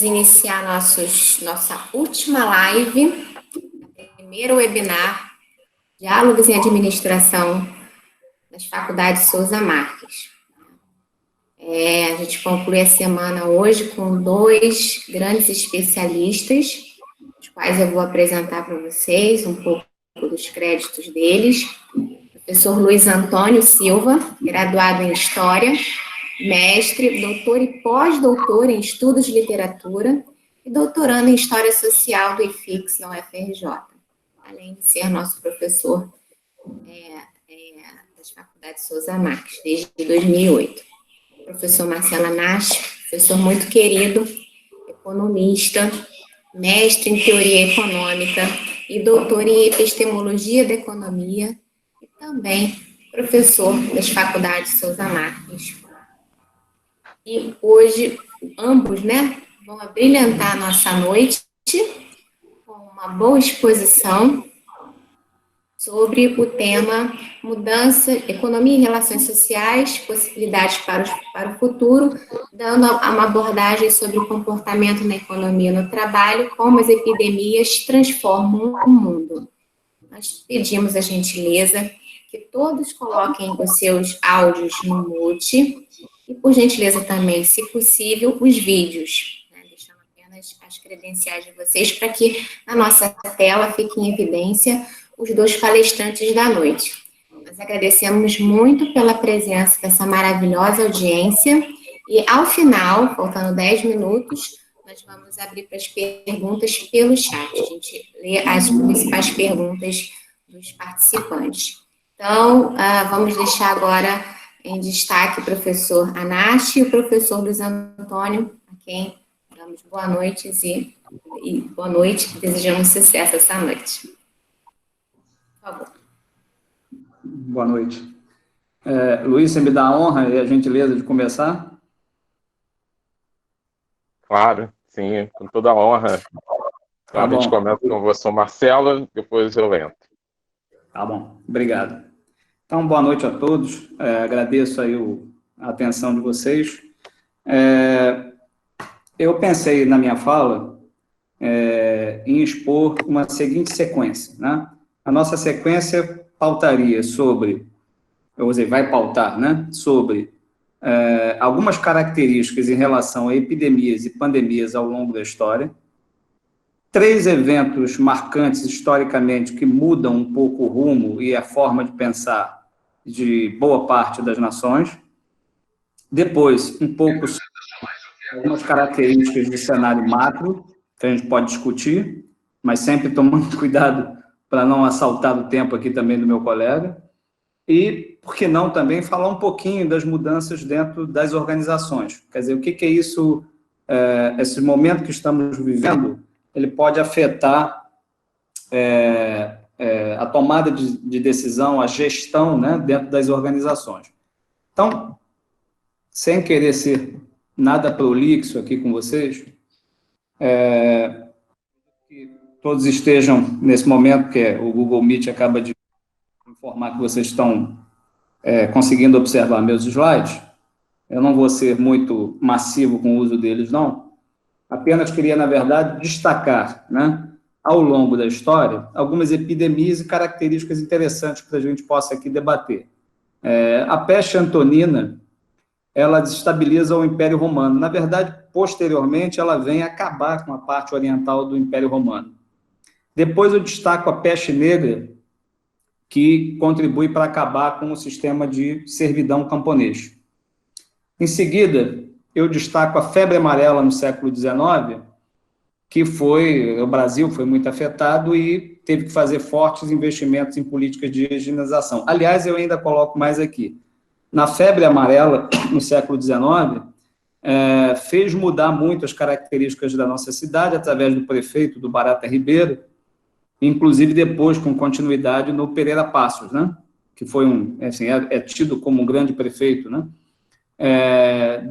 iniciar nossa última live, primeiro webinar, Diálogos em Administração das Faculdades Souza Marques. A gente conclui a semana hoje com 2 grandes especialistas, os quais eu vou apresentar para vocês um pouco dos créditos deles. Professor Luiz Antônio Silva, graduado em História, mestre, doutor e pós-doutor em Estudos de Literatura e doutorando em História Social do IFIX na UFRJ, além de ser nosso professor das Faculdades Souza Marques, desde 2008. Professor Marcelo Anache, professor muito querido, economista, mestre em Teoria Econômica e doutor em Epistemologia da Economia e também professor das Faculdades Souza Marques. E hoje, ambos, vão abrilhantar a nossa noite com uma boa exposição sobre o tema Mudança, Economia e Relações Sociais, Possibilidades para o Futuro, dando uma abordagem sobre o comportamento na economia e no trabalho, como as epidemias transformam o mundo. Nós pedimos a gentileza que todos coloquem os seus áudios no mute e, por gentileza também, se possível, os vídeos, deixando apenas as credenciais de vocês para que na nossa tela fiquem em evidência os 2 palestrantes da noite. Nós agradecemos muito pela presença dessa maravilhosa audiência e, ao final, faltando 10 minutos, nós vamos abrir para as perguntas pelo chat. A gente lê as principais perguntas dos participantes. Então, vamos deixar agora em destaque o professor Anache e o professor Luiz Antônio, a quem damos boa noite e boa noite, desejamos sucesso essa noite. Por favor. Boa noite. Luiz, você me dá a honra e a gentileza de começar? Claro, sim, com toda a honra. Então, a gente começa com o professor Marcelo, depois eu entro. Tá bom, obrigado. Então, boa noite a todos. Agradeço aí a atenção de vocês. Eu pensei na minha fala em expor uma seguinte sequência, né? A nossa sequência pautaria sobre, vai pautar, sobre algumas características em relação a epidemias e pandemias ao longo da história, 3 eventos marcantes historicamente que mudam um pouco o rumo e a forma de pensar de boa parte das nações, depois um pouco sobre algumas características de cenário macro, que a gente pode discutir, mas sempre tomando cuidado para não assaltar o tempo aqui também do meu colega, e, por que não, também falar um pouquinho das mudanças dentro das organizações. Quer dizer, o que é isso, esse momento que estamos vivendo, ele pode afetar a tomada de decisão, a gestão, dentro das organizações. Então, sem querer ser nada prolixo aqui com vocês, que todos estejam nesse momento, que o Google Meet acaba de informar que vocês estão conseguindo observar meus slides. Eu não vou ser muito massivo com o uso deles, não. Apenas queria, na verdade, destacar, ao longo da história, algumas epidemias e características interessantes que a gente possa aqui debater. A peste antonina, ela desestabiliza o Império Romano. Na verdade, posteriormente, ela vem acabar com a parte oriental do Império Romano. Depois eu destaco a peste negra, que contribui para acabar com o sistema de servidão camponês. Em seguida, eu destaco a febre amarela no século XIX, que o Brasil foi muito afetado e teve que fazer fortes investimentos em políticas de higienização. Aliás, eu ainda coloco mais aqui. Na febre amarela, no século XIX, fez mudar muito as características da nossa cidade, através do prefeito, do Barata Ribeiro, inclusive depois com continuidade no Pereira Passos, que foi tido como um grande prefeito,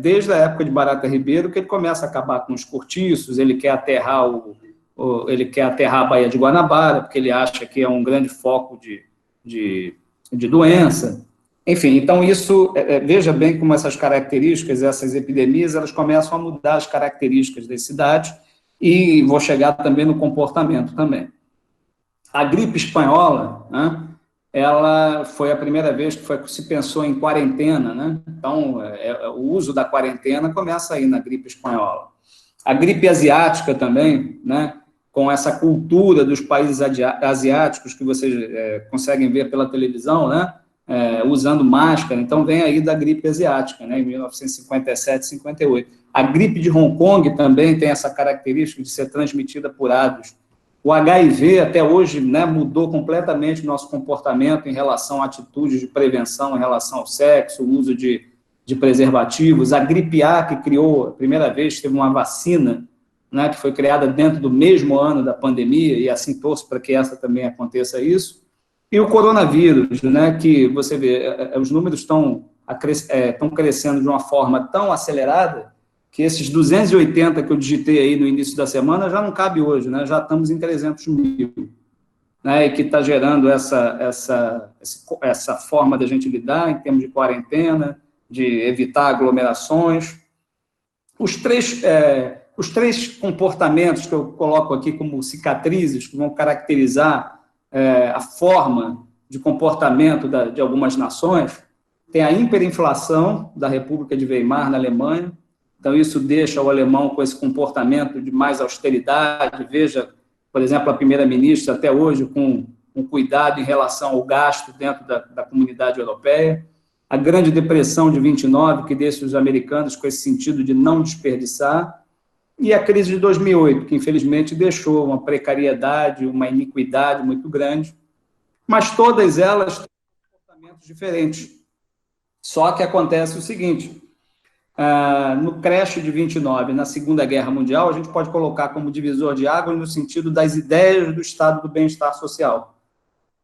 desde a época de Barata Ribeiro, que ele começa a acabar com os cortiços, ele quer aterrar a Baía de Guanabara, porque ele acha que é um grande foco de doença. Enfim, então isso, veja bem como essas características, essas epidemias, elas começam a mudar as características das cidades e vou chegar também no comportamento também. A gripe espanhola, né, ela foi a primeira vez que se pensou em quarentena, né? Então, o uso da quarentena começa aí na gripe espanhola. A gripe asiática também, né, com essa cultura dos países asiáticos que vocês conseguem ver pela televisão, né, usando máscara, então vem aí da gripe asiática, né, em 1957, 58. A gripe de Hong Kong também tem essa característica de ser transmitida por aves. O HIV, até hoje, né, mudou completamente o nosso comportamento em relação a atitudes de prevenção em relação ao sexo, o uso de preservativos. A gripe A, que criou, a primeira vez, teve uma vacina, né, que foi criada dentro do mesmo ano da pandemia, e assim torço para que essa também aconteça isso. E o coronavírus, né, que você vê, os números estão crescendo de uma forma tão acelerada que esses 280 que eu digitei aí no início da semana já não cabe hoje, né? Já estamos em 300 mil, né? E que está gerando essa forma da gente lidar em termos de quarentena, de evitar aglomerações. Os três comportamentos que eu coloco aqui como cicatrizes, que vão caracterizar a forma de comportamento de algumas nações, tem a hiperinflação da República de Weimar, na Alemanha. Então, isso deixa o alemão com esse comportamento de mais austeridade. Veja, por exemplo, a primeira-ministra, até hoje, com um cuidado em relação ao gasto dentro da comunidade europeia. A Grande Depressão de 29, que deixa os americanos com esse sentido de não desperdiçar. E a crise de 2008, que, infelizmente, deixou uma precariedade, uma iniquidade muito grande. Mas todas elas têm comportamentos diferentes. Só que acontece o seguinte... no crash de 29, na Segunda Guerra Mundial, a gente pode colocar como divisor de águas no sentido das ideias do Estado do bem-estar social,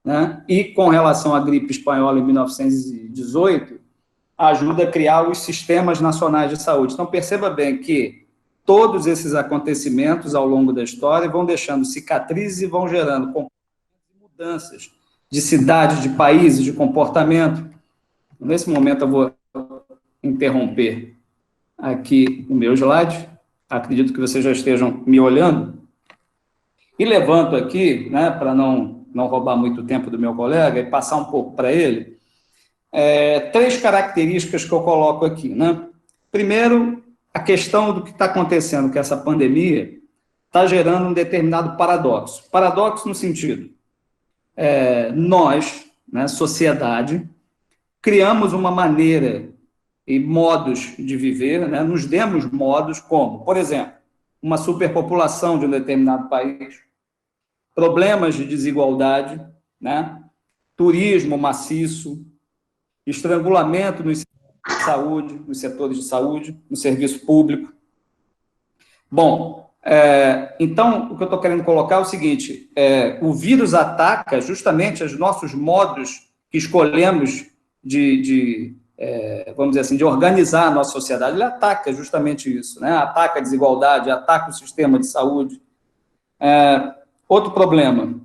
né? E com relação à gripe espanhola em 1918, ajuda a criar os sistemas nacionais de saúde. Então, perceba bem que todos esses acontecimentos ao longo da história vão deixando cicatrizes e vão gerando mudanças de cidades, de países, de comportamento. Nesse momento, eu vou interromper aqui o meu slide, acredito que vocês já estejam me olhando, e levanto aqui, né, para não roubar muito tempo do meu colega, e passar um pouco para ele, três características que eu coloco aqui, né? Primeiro, a questão do que está acontecendo, que essa pandemia está gerando um determinado paradoxo. Paradoxo no sentido, nós, né, sociedade, criamos uma maneira e modos de viver, né? Nos demos modos como, por exemplo, uma superpopulação de um determinado país, problemas de desigualdade, né? Turismo maciço, estrangulamento nos setores de saúde, no serviço público. Bom, então, o que eu estou querendo colocar é o seguinte, o vírus ataca justamente os nossos modos que escolhemos vamos dizer assim, de organizar a nossa sociedade. Ele ataca justamente isso, né? Ataca a desigualdade, ataca o sistema de saúde. Outro problema,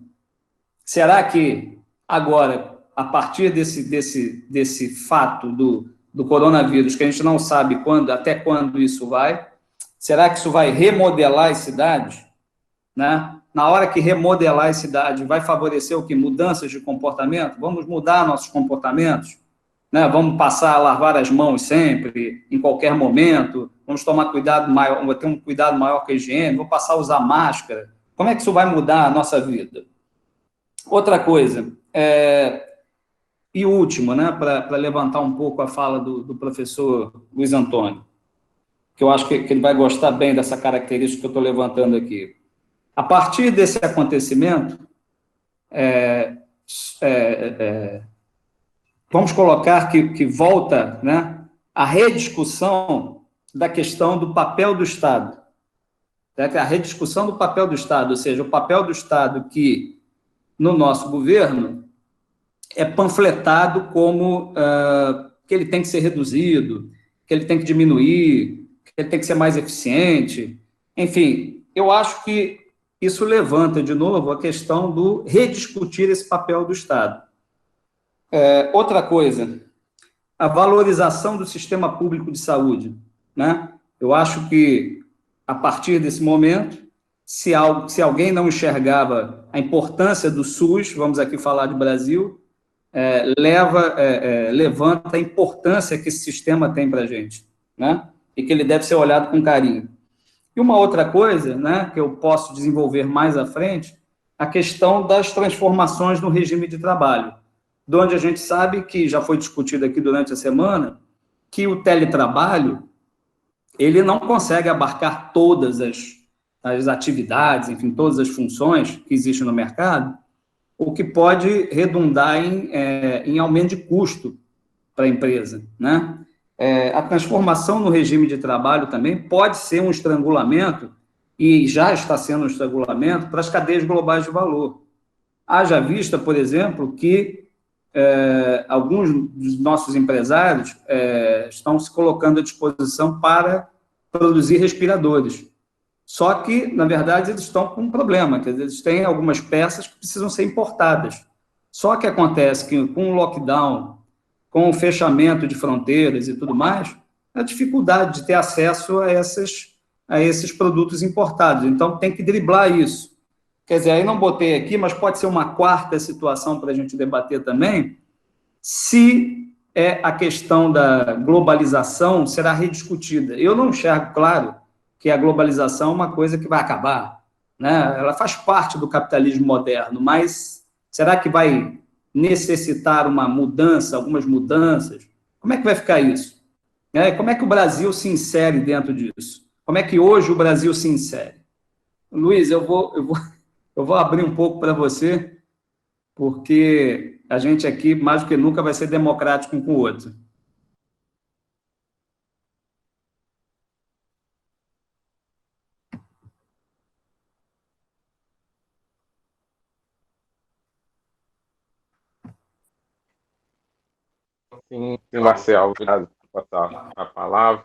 será que agora, a partir desse fato do coronavírus, que a gente não sabe até quando isso vai, será que isso vai remodelar as cidades? Né? Na hora que remodelar as cidades, vai favorecer o quê? Mudanças de comportamento? Vamos mudar nossos comportamentos? Né? Vamos passar a lavar as mãos sempre, em qualquer momento, vamos tomar cuidado maior, vamos ter um cuidado maior com a higiene, vamos passar a usar máscara. Como é que isso vai mudar a nossa vida? Outra coisa, e último, né, para levantar um pouco a fala do professor Luiz Antônio, que eu acho que ele vai gostar bem dessa característica que eu estou levantando aqui. A partir desse acontecimento, vamos colocar que volta, né, a rediscussão da questão do papel do Estado. A rediscussão do papel do Estado, ou seja, o papel do Estado que, no nosso governo, é panfletado como que ele tem que ser reduzido, que ele tem que diminuir, que ele tem que ser mais eficiente. Enfim, eu acho que isso levanta, de novo, a questão do rediscutir esse papel do Estado. Outra coisa, a valorização do sistema público de saúde, né? Eu acho que, a partir desse momento, se alguém não enxergava a importância do SUS, vamos aqui falar de Brasil, levanta a importância que esse sistema tem para a gente, né? E que ele deve ser olhado com carinho. E uma outra coisa, né, que eu posso desenvolver mais à frente, a questão das transformações no regime de trabalho, de onde a gente sabe que, já foi discutido aqui durante a semana, que o teletrabalho, ele não consegue abarcar todas as atividades, enfim, todas as funções que existem no mercado, o que pode redundar em aumento de custo para a empresa, né? A transformação no regime de trabalho também pode ser um estrangulamento, e já está sendo um estrangulamento, para as cadeias globais de valor. Haja vista, por exemplo, que alguns dos nossos empresários estão se colocando à disposição para produzir respiradores. Só que, na verdade, eles estão com um problema, quer dizer, eles têm algumas peças que precisam ser importadas. Só que acontece que, com o lockdown, com o fechamento de fronteiras e tudo mais, a dificuldade de ter acesso a esses produtos importados. Então, tem que driblar isso. Quer dizer, aí não botei aqui, mas pode ser uma quarta situação para a gente debater também, se a questão da globalização será rediscutida. Eu não enxergo, claro, que a globalização é uma coisa que vai acabar, né? Ela faz parte do capitalismo moderno, mas será que vai necessitar uma mudança, algumas mudanças? Como é que vai ficar isso? Como é que o Brasil se insere dentro disso? Como é que hoje o Brasil se insere? Luiz, eu vou abrir um pouco para você, porque a gente aqui, mais do que nunca, vai ser democrático um com o outro. Sim, Marcelo, obrigado por passar a palavra.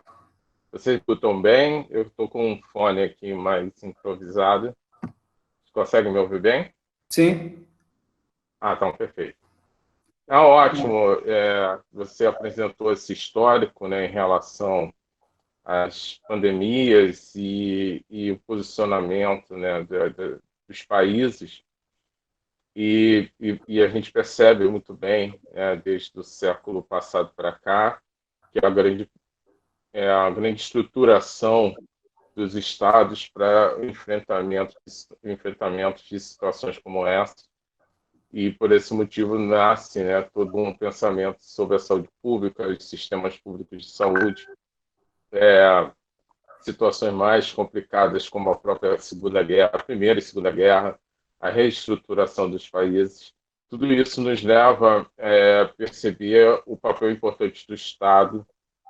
Vocês escutam bem? Eu estou com um fone aqui mais improvisado. Vocês conseguem me ouvir bem? Sim. Ah, então, perfeito. Ótimo. Você apresentou esse histórico, né, em relação às pandemias e o posicionamento, né, dos países. E a gente percebe muito bem, né, desde o século passado para cá, que a grande estruturação dos estados para enfrentamentos de situações como essa. E por esse motivo nasce, né, todo um pensamento sobre a saúde pública, os sistemas públicos de saúde, situações mais complicadas como a própria Segunda Guerra, a Primeira e Segunda Guerra, a reestruturação dos países. Tudo isso nos leva a perceber o papel importante do Estado,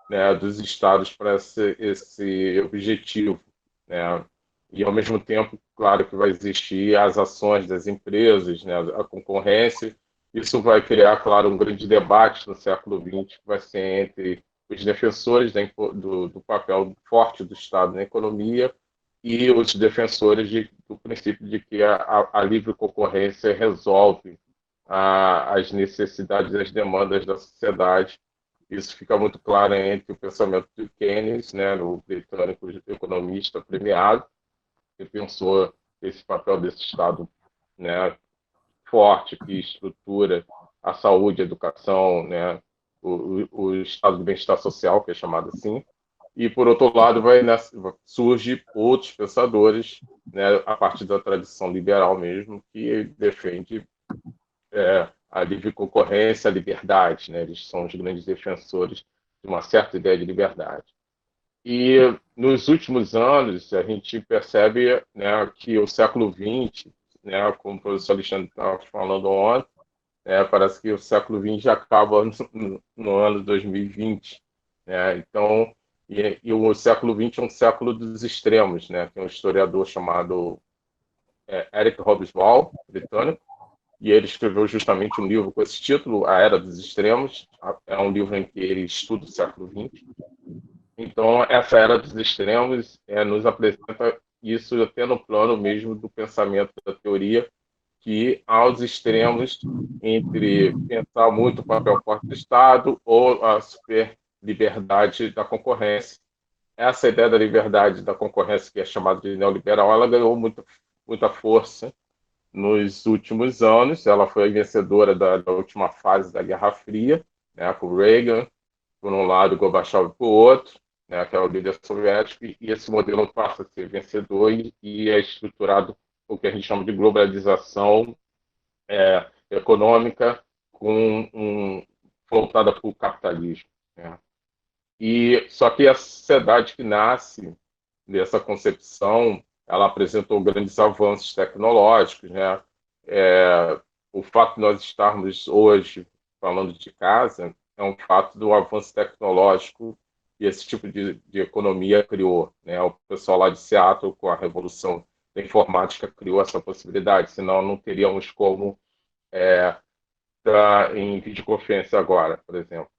né, dos estados para esse objetivo, né? E, ao mesmo tempo, claro que vai existir as ações das empresas, né, a concorrência. Isso vai criar, claro, um grande debate no século XX, que vai ser entre os defensores do papel forte do Estado na economia e os defensores do princípio de que a livre concorrência resolve as necessidades e as demandas da sociedade. Isso fica muito claro entre o pensamento de Keynes, né, o britânico economista premiado, que pensou esse papel desse Estado, né, forte, que estrutura a saúde, a educação, né, o estado de bem-estar social, que é chamado assim. E, por outro lado, surge outros pensadores, né, a partir da tradição liberal mesmo, que defende a livre concorrência, a liberdade, né? Eles são os grandes defensores de uma certa ideia de liberdade. E nos últimos anos a gente percebe, né, que o século XX, né, como o professor Alexandre estava falando ontem, parece que o século XX já acaba no ano 2020, né? Então, e o século XX é um século dos extremos, né? Tem um historiador chamado Eric Hobsbawm, britânico, e ele escreveu justamente um livro com esse título, A Era dos Extremos. É um livro em que ele estuda o século XX. Então, essa Era dos Extremos nos apresenta isso até no plano mesmo do pensamento da teoria, que aos extremos entre pensar muito o papel forte do Estado ou a super liberdade da concorrência. Essa ideia da liberdade da concorrência, que é chamada de neoliberal, ela ganhou muita força nos últimos anos. Ela foi a vencedora da última fase da Guerra Fria, né, com Reagan, por um lado, e Gorbachev por outro, né, que é o líder soviético, e esse modelo passa a ser vencedor e é estruturado o que a gente chama de globalização econômica voltada para o capitalismo. Né? E só que a sociedade que nasce dessa concepção, ela apresentou grandes avanços tecnológicos, né? O fato de nós estarmos hoje falando de casa é um fato do avanço tecnológico que esse tipo de economia criou, né? O pessoal lá de Seattle, com a revolução da informática, criou essa possibilidade, senão não teríamos como estar em videoconferência agora, por exemplo.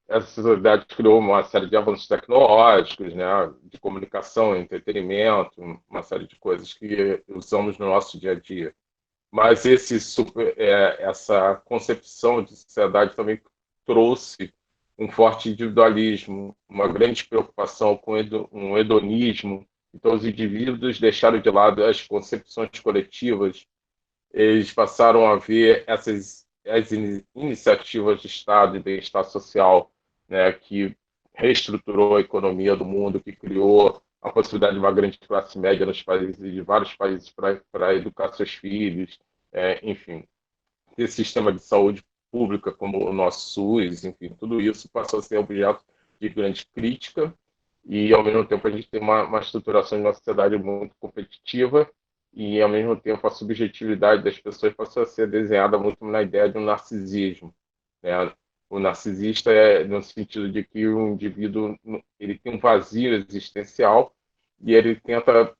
Essa sociedade criou uma série de avanços tecnológicos, né, de comunicação, entretenimento, uma série de coisas que usamos no nosso dia a dia. Mas essa concepção de sociedade também trouxe um forte individualismo, uma grande preocupação com um hedonismo. Então, os indivíduos deixaram de lado as concepções coletivas, eles passaram a ver as iniciativas de Estado e bem-estar social, né, que reestruturou a economia do mundo, que criou a possibilidade de uma grande classe média nos países, de vários países, para educar seus filhos, enfim, ter sistema de saúde pública como o nosso SUS, enfim, tudo isso passou a ser objeto de grande crítica e, ao mesmo tempo, a gente tem uma estruturação de uma sociedade muito competitiva e, ao mesmo tempo, a subjetividade das pessoas passou a ser desenhada muito na ideia de um narcisismo, né? O narcisista é no sentido de que o indivíduo ele tem um vazio existencial e ele tenta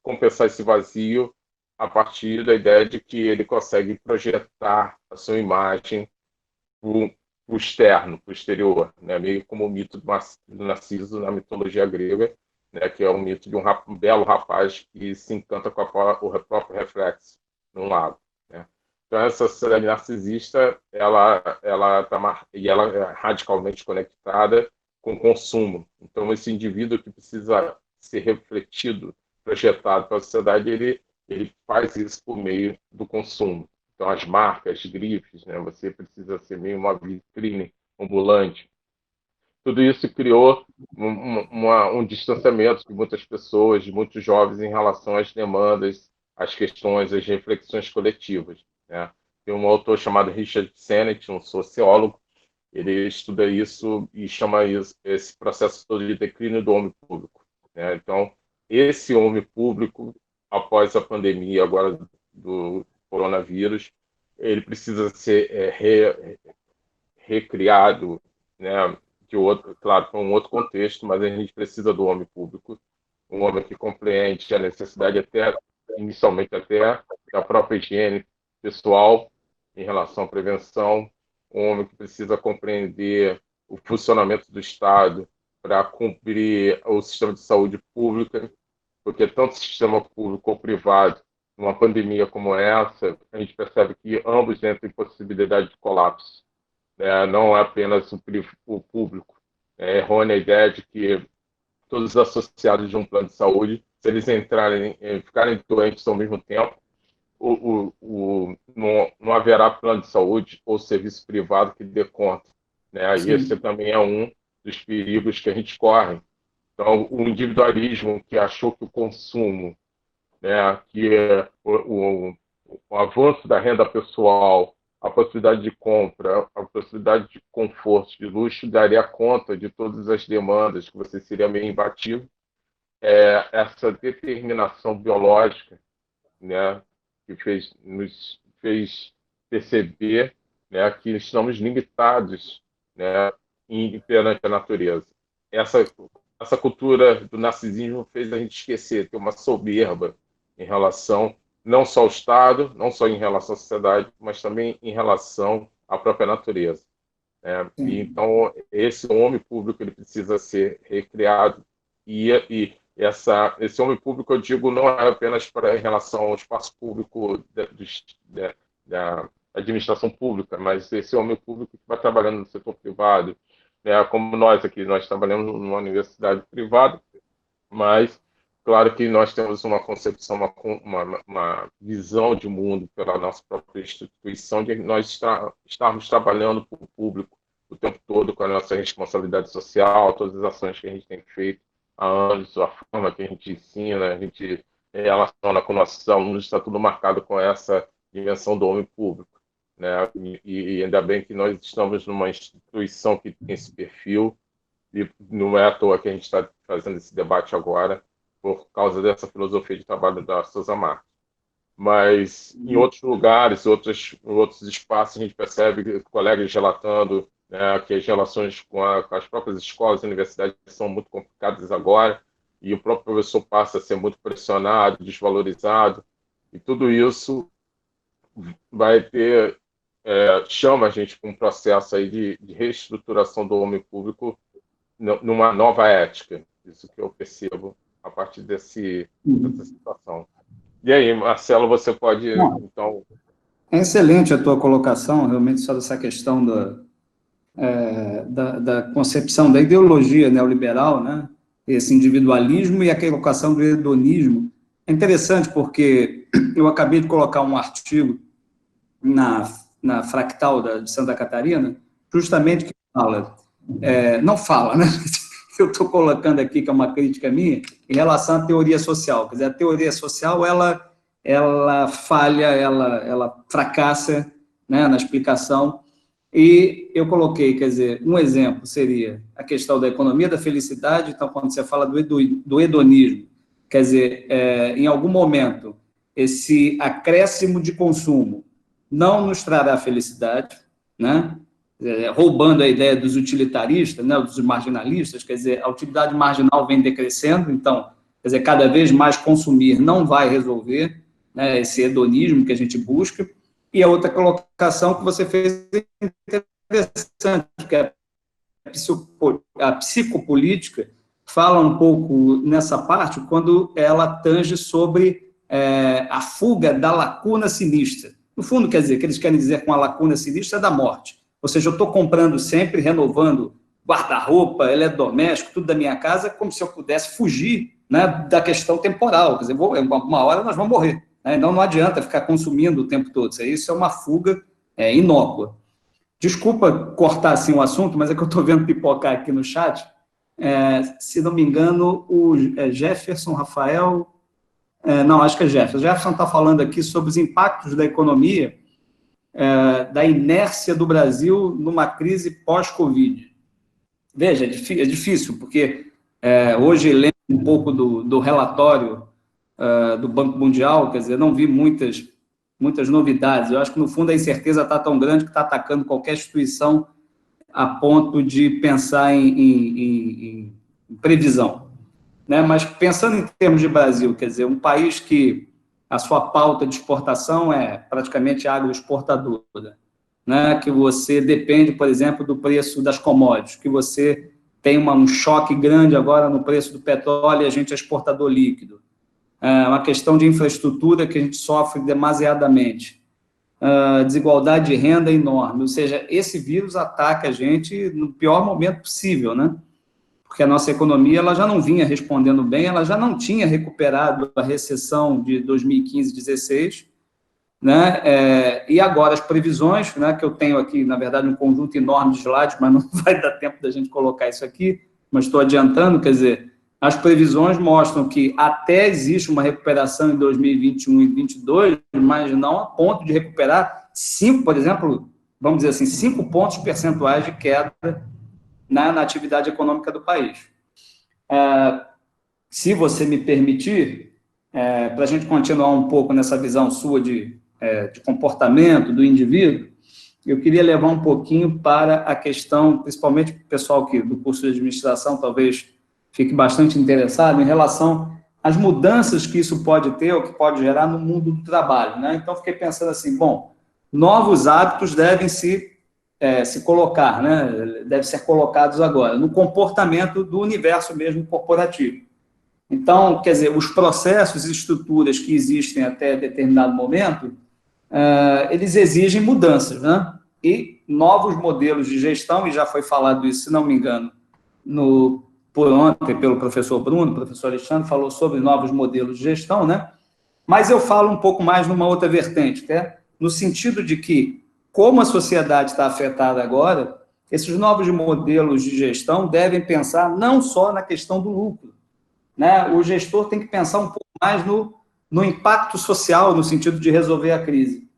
compensar esse vazio a partir da ideia de que ele consegue projetar a sua imagem para o externo, para o exterior, né? Meio como o mito do Narciso na mitologia grega, né? Que é o mito de um belo rapaz que se encanta com o próprio reflexo num lago. Né? Então, essa sociedade narcisista ela é radicalmente conectada com o consumo. Então, esse indivíduo que precisa ser refletido, projetado para a sociedade, ele faz isso por meio do consumo. Então, as marcas, grifes, né? Você precisa ser meio uma vitrine ambulante. Tudo isso criou um distanciamento de muitas pessoas, de muitos jovens, em relação às demandas, às questões, às reflexões coletivas. Né? Tem um autor chamado Richard Sennett, um sociólogo, ele estuda isso e chama esse processo todo de declínio do homem público. Né? Então, esse homem público, após a pandemia agora do coronavírus, ele precisa ser recriado, né? Claro, para um outro contexto, mas a gente precisa do homem público, um homem que compreende a necessidade inicialmente até da própria higiene pessoal em relação à prevenção, um homem que precisa compreender o funcionamento do Estado para cumprir o sistema de saúde pública, porque tanto o sistema público ou privado, numa pandemia como essa, a gente percebe que ambos entram em possibilidade de colapso. Não é apenas o público. É errônea a ideia de que todos os associados de um plano de saúde, se eles ficarem doentes ao mesmo tempo, não haverá plano de saúde ou serviço privado que dê conta. Né? E esse também é um dos perigos que a gente corre. Então, o individualismo que achou que o consumo, né, que o avanço da renda pessoal, a possibilidade de compra, a possibilidade de conforto, de luxo, daria conta de todas as demandas, que você seria meio imbatível. Essa determinação biológica, né, que nos fez perceber, né, que estamos limitados, né, perante a natureza. Essa cultura do narcisismo fez a gente esquecer, ter uma soberba em relação não só ao Estado, não só em relação à sociedade, mas também em relação à própria natureza. E, então, esse homem público ele precisa ser recriado e esse homem público, eu digo, não é apenas em relação ao espaço público da administração pública, mas esse homem público que vai trabalhando no setor privado, né, como nós aqui, nós trabalhamos numa universidade privada, mas claro que nós temos uma concepção, uma visão de mundo pela nossa própria instituição, de nós estarmos trabalhando para o público o tempo todo com a nossa responsabilidade social, todas as ações que a gente tem feito há anos, a forma que a gente ensina, a gente relaciona com nossos alunos, está tudo marcado com essa dimensão do homem público, né? E ainda bem que nós estamos numa instituição que tem esse perfil, e não é à toa que a gente está fazendo esse debate agora, por causa dessa filosofia de trabalho da Souza Marques. Mas em outros lugares, outros espaços, a gente percebe colegas relatando, né, que as relações com as próprias escolas e universidades são muito complicadas agora, e o próprio professor passa a ser muito pressionado, desvalorizado, e tudo isso vai ter, chama a gente para um processo aí de reestruturação do homem público numa nova ética. Isso que eu percebo a partir dessa situação. E aí, Marcelo, você pode, então... É excelente a tua colocação, realmente, sobre essa questão da concepção da ideologia neoliberal, né? Esse individualismo e a colocação do hedonismo. É interessante porque eu acabei de colocar um artigo na Fractal de Santa Catarina, justamente que fala, não fala, né? Eu estou colocando aqui, que é uma crítica minha, em relação à teoria social. Quer dizer, a teoria social, ela falha, ela fracassa, né, na explicação. E eu coloquei, quer dizer, um exemplo seria a questão da economia da felicidade. Então, quando você fala do hedonismo, quer dizer, em algum momento, esse acréscimo de consumo não nos trará felicidade, né? Roubando a ideia dos utilitaristas, né, dos marginalistas, quer dizer, a utilidade marginal vem decrescendo, então, quer dizer, cada vez mais consumir não vai resolver, né, esse hedonismo que a gente busca. E a outra colocação que você fez é interessante, que é a psicopolítica fala um pouco nessa parte, quando ela tange sobre a fuga da lacuna sinistra. No fundo, quer dizer, que eles querem dizer com a lacuna sinistra da morte. Ou seja, eu estou comprando sempre, renovando guarda-roupa, eletrodoméstico, tudo da minha casa, como se eu pudesse fugir, né, da questão temporal. Quer dizer, uma hora nós vamos morrer. Né? Então, não adianta ficar consumindo o tempo todo. Isso é uma fuga inócua. Desculpa cortar assim o assunto, mas é que eu estou vendo pipocar aqui no chat. Se não me engano, o Jefferson Rafael... não, acho que é Jefferson. O Jefferson está falando aqui sobre os impactos da economia, da inércia do Brasil numa crise pós-Covid. Veja, é difícil, porque hoje, lendo um pouco do relatório do Banco Mundial, quer dizer, não vi muitas novidades. Eu acho que, no fundo, a incerteza está tão grande que está atacando qualquer instituição a ponto de pensar em previsão. Né? Mas, pensando em termos de Brasil, quer dizer, um país que a sua pauta de exportação é praticamente agroexportadora, né? Que você depende, por exemplo, do preço das commodities, que você tem um choque grande agora no preço do petróleo e a gente é exportador líquido. Uma questão de infraestrutura que a gente sofre demasiadamente. Desigualdade de renda enorme. Ou seja, esse vírus ataca a gente no pior momento possível, né? Porque a nossa economia ela já não vinha respondendo bem, ela já não tinha recuperado a recessão de 2015-16, né? E agora as previsões, né, que eu tenho aqui, na verdade, um conjunto enorme de slides, mas não vai dar tempo da gente colocar isso aqui, mas estou adiantando, quer dizer, as previsões mostram que até existe uma recuperação em 2021 e 2022, mas não a ponto de recuperar 5, por exemplo, vamos dizer assim, 5 pontos percentuais de queda na atividade econômica do país. Se você me permitir, para a gente continuar um pouco nessa visão sua de comportamento do indivíduo, eu queria levar um pouquinho para a questão, principalmente o pessoal que do curso de administração talvez fique bastante interessado em relação às mudanças que isso pode ter ou que pode gerar no mundo do trabalho, né? Então, fiquei pensando assim, bom, novos hábitos devem se colocar, né? Devem ser colocados agora, no comportamento do universo mesmo corporativo. Então, quer dizer, os processos e estruturas que existem até determinado momento, eles exigem mudanças, né? E novos modelos de gestão, e já foi falado isso, se não me engano, por ontem, pelo professor Bruno, o professor Alexandre, falou sobre novos modelos de gestão, né? Mas eu falo um pouco mais numa outra vertente, que é no sentido de que, como a sociedade está afetada agora, esses novos modelos de gestão devem pensar não só na questão do lucro, né? O gestor tem que pensar um pouco mais no impacto social, no sentido de resolver a crise.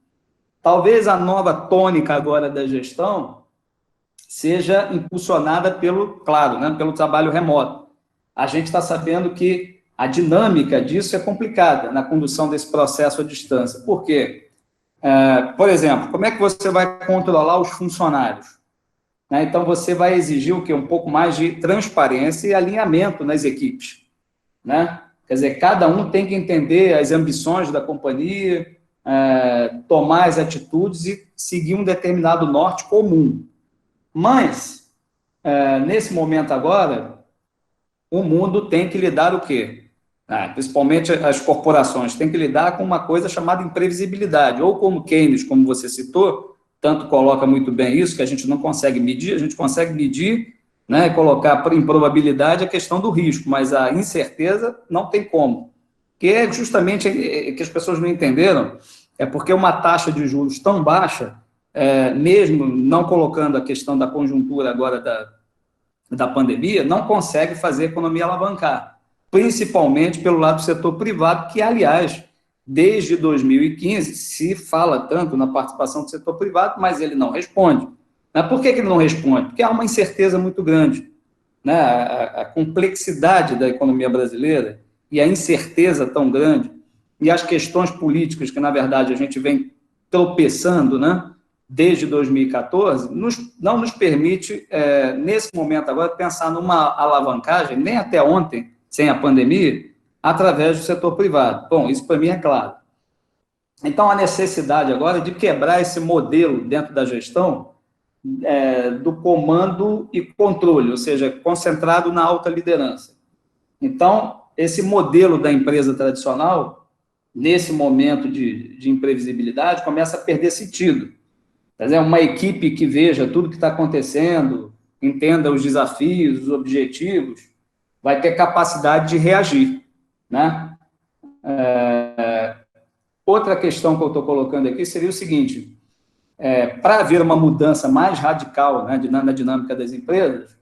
Talvez a nova tônica agora da gestão seja impulsionada claro, né, pelo trabalho remoto. A gente está sabendo que a dinâmica disso é complicada na condução desse processo à distância. Por quê? Por exemplo, como é que você vai controlar os funcionários? Né? Então, você vai exigir o quê? Um pouco mais de transparência e alinhamento nas equipes. Né? Quer dizer, cada um tem que entender as ambições da companhia, tomar as atitudes e seguir um determinado norte comum. Mas, nesse momento agora, o mundo tem que lidar o quê? Principalmente as corporações, têm que lidar com uma coisa chamada imprevisibilidade, ou como Keynes, como você citou, tanto coloca muito bem isso, que a gente não consegue medir, a gente consegue medir, né, colocar em probabilidade a questão do risco, mas a incerteza não tem como. Que é justamente que as pessoas não entenderam, é porque uma taxa de juros tão baixa, mesmo não colocando a questão da conjuntura agora da pandemia, não consegue fazer a economia alavancar, principalmente pelo lado do setor privado, que, aliás, desde 2015, se fala tanto na participação do setor privado, mas ele não responde. Por que ele não responde? Porque há uma incerteza muito grande. Né? A complexidade da economia brasileira e a incerteza tão grande, e as questões políticas que, na verdade, a gente vem tropeçando, né, desde 2014, não nos permite, nesse momento agora, pensar numa alavancagem, nem até ontem, sem a pandemia, através do setor privado. Bom, isso para mim é claro. Então, a necessidade agora de quebrar esse modelo dentro da gestão do comando e controle, ou seja, concentrado na alta liderança. Então, esse modelo da empresa tradicional, nesse momento de imprevisibilidade, começa a perder sentido. Quer dizer, uma equipe que veja tudo que está acontecendo, entenda os desafios, os objetivos, vai ter capacidade de reagir. Né? Outra questão que eu estou colocando aqui seria o seguinte, para haver uma mudança mais radical, né, na dinâmica das empresas,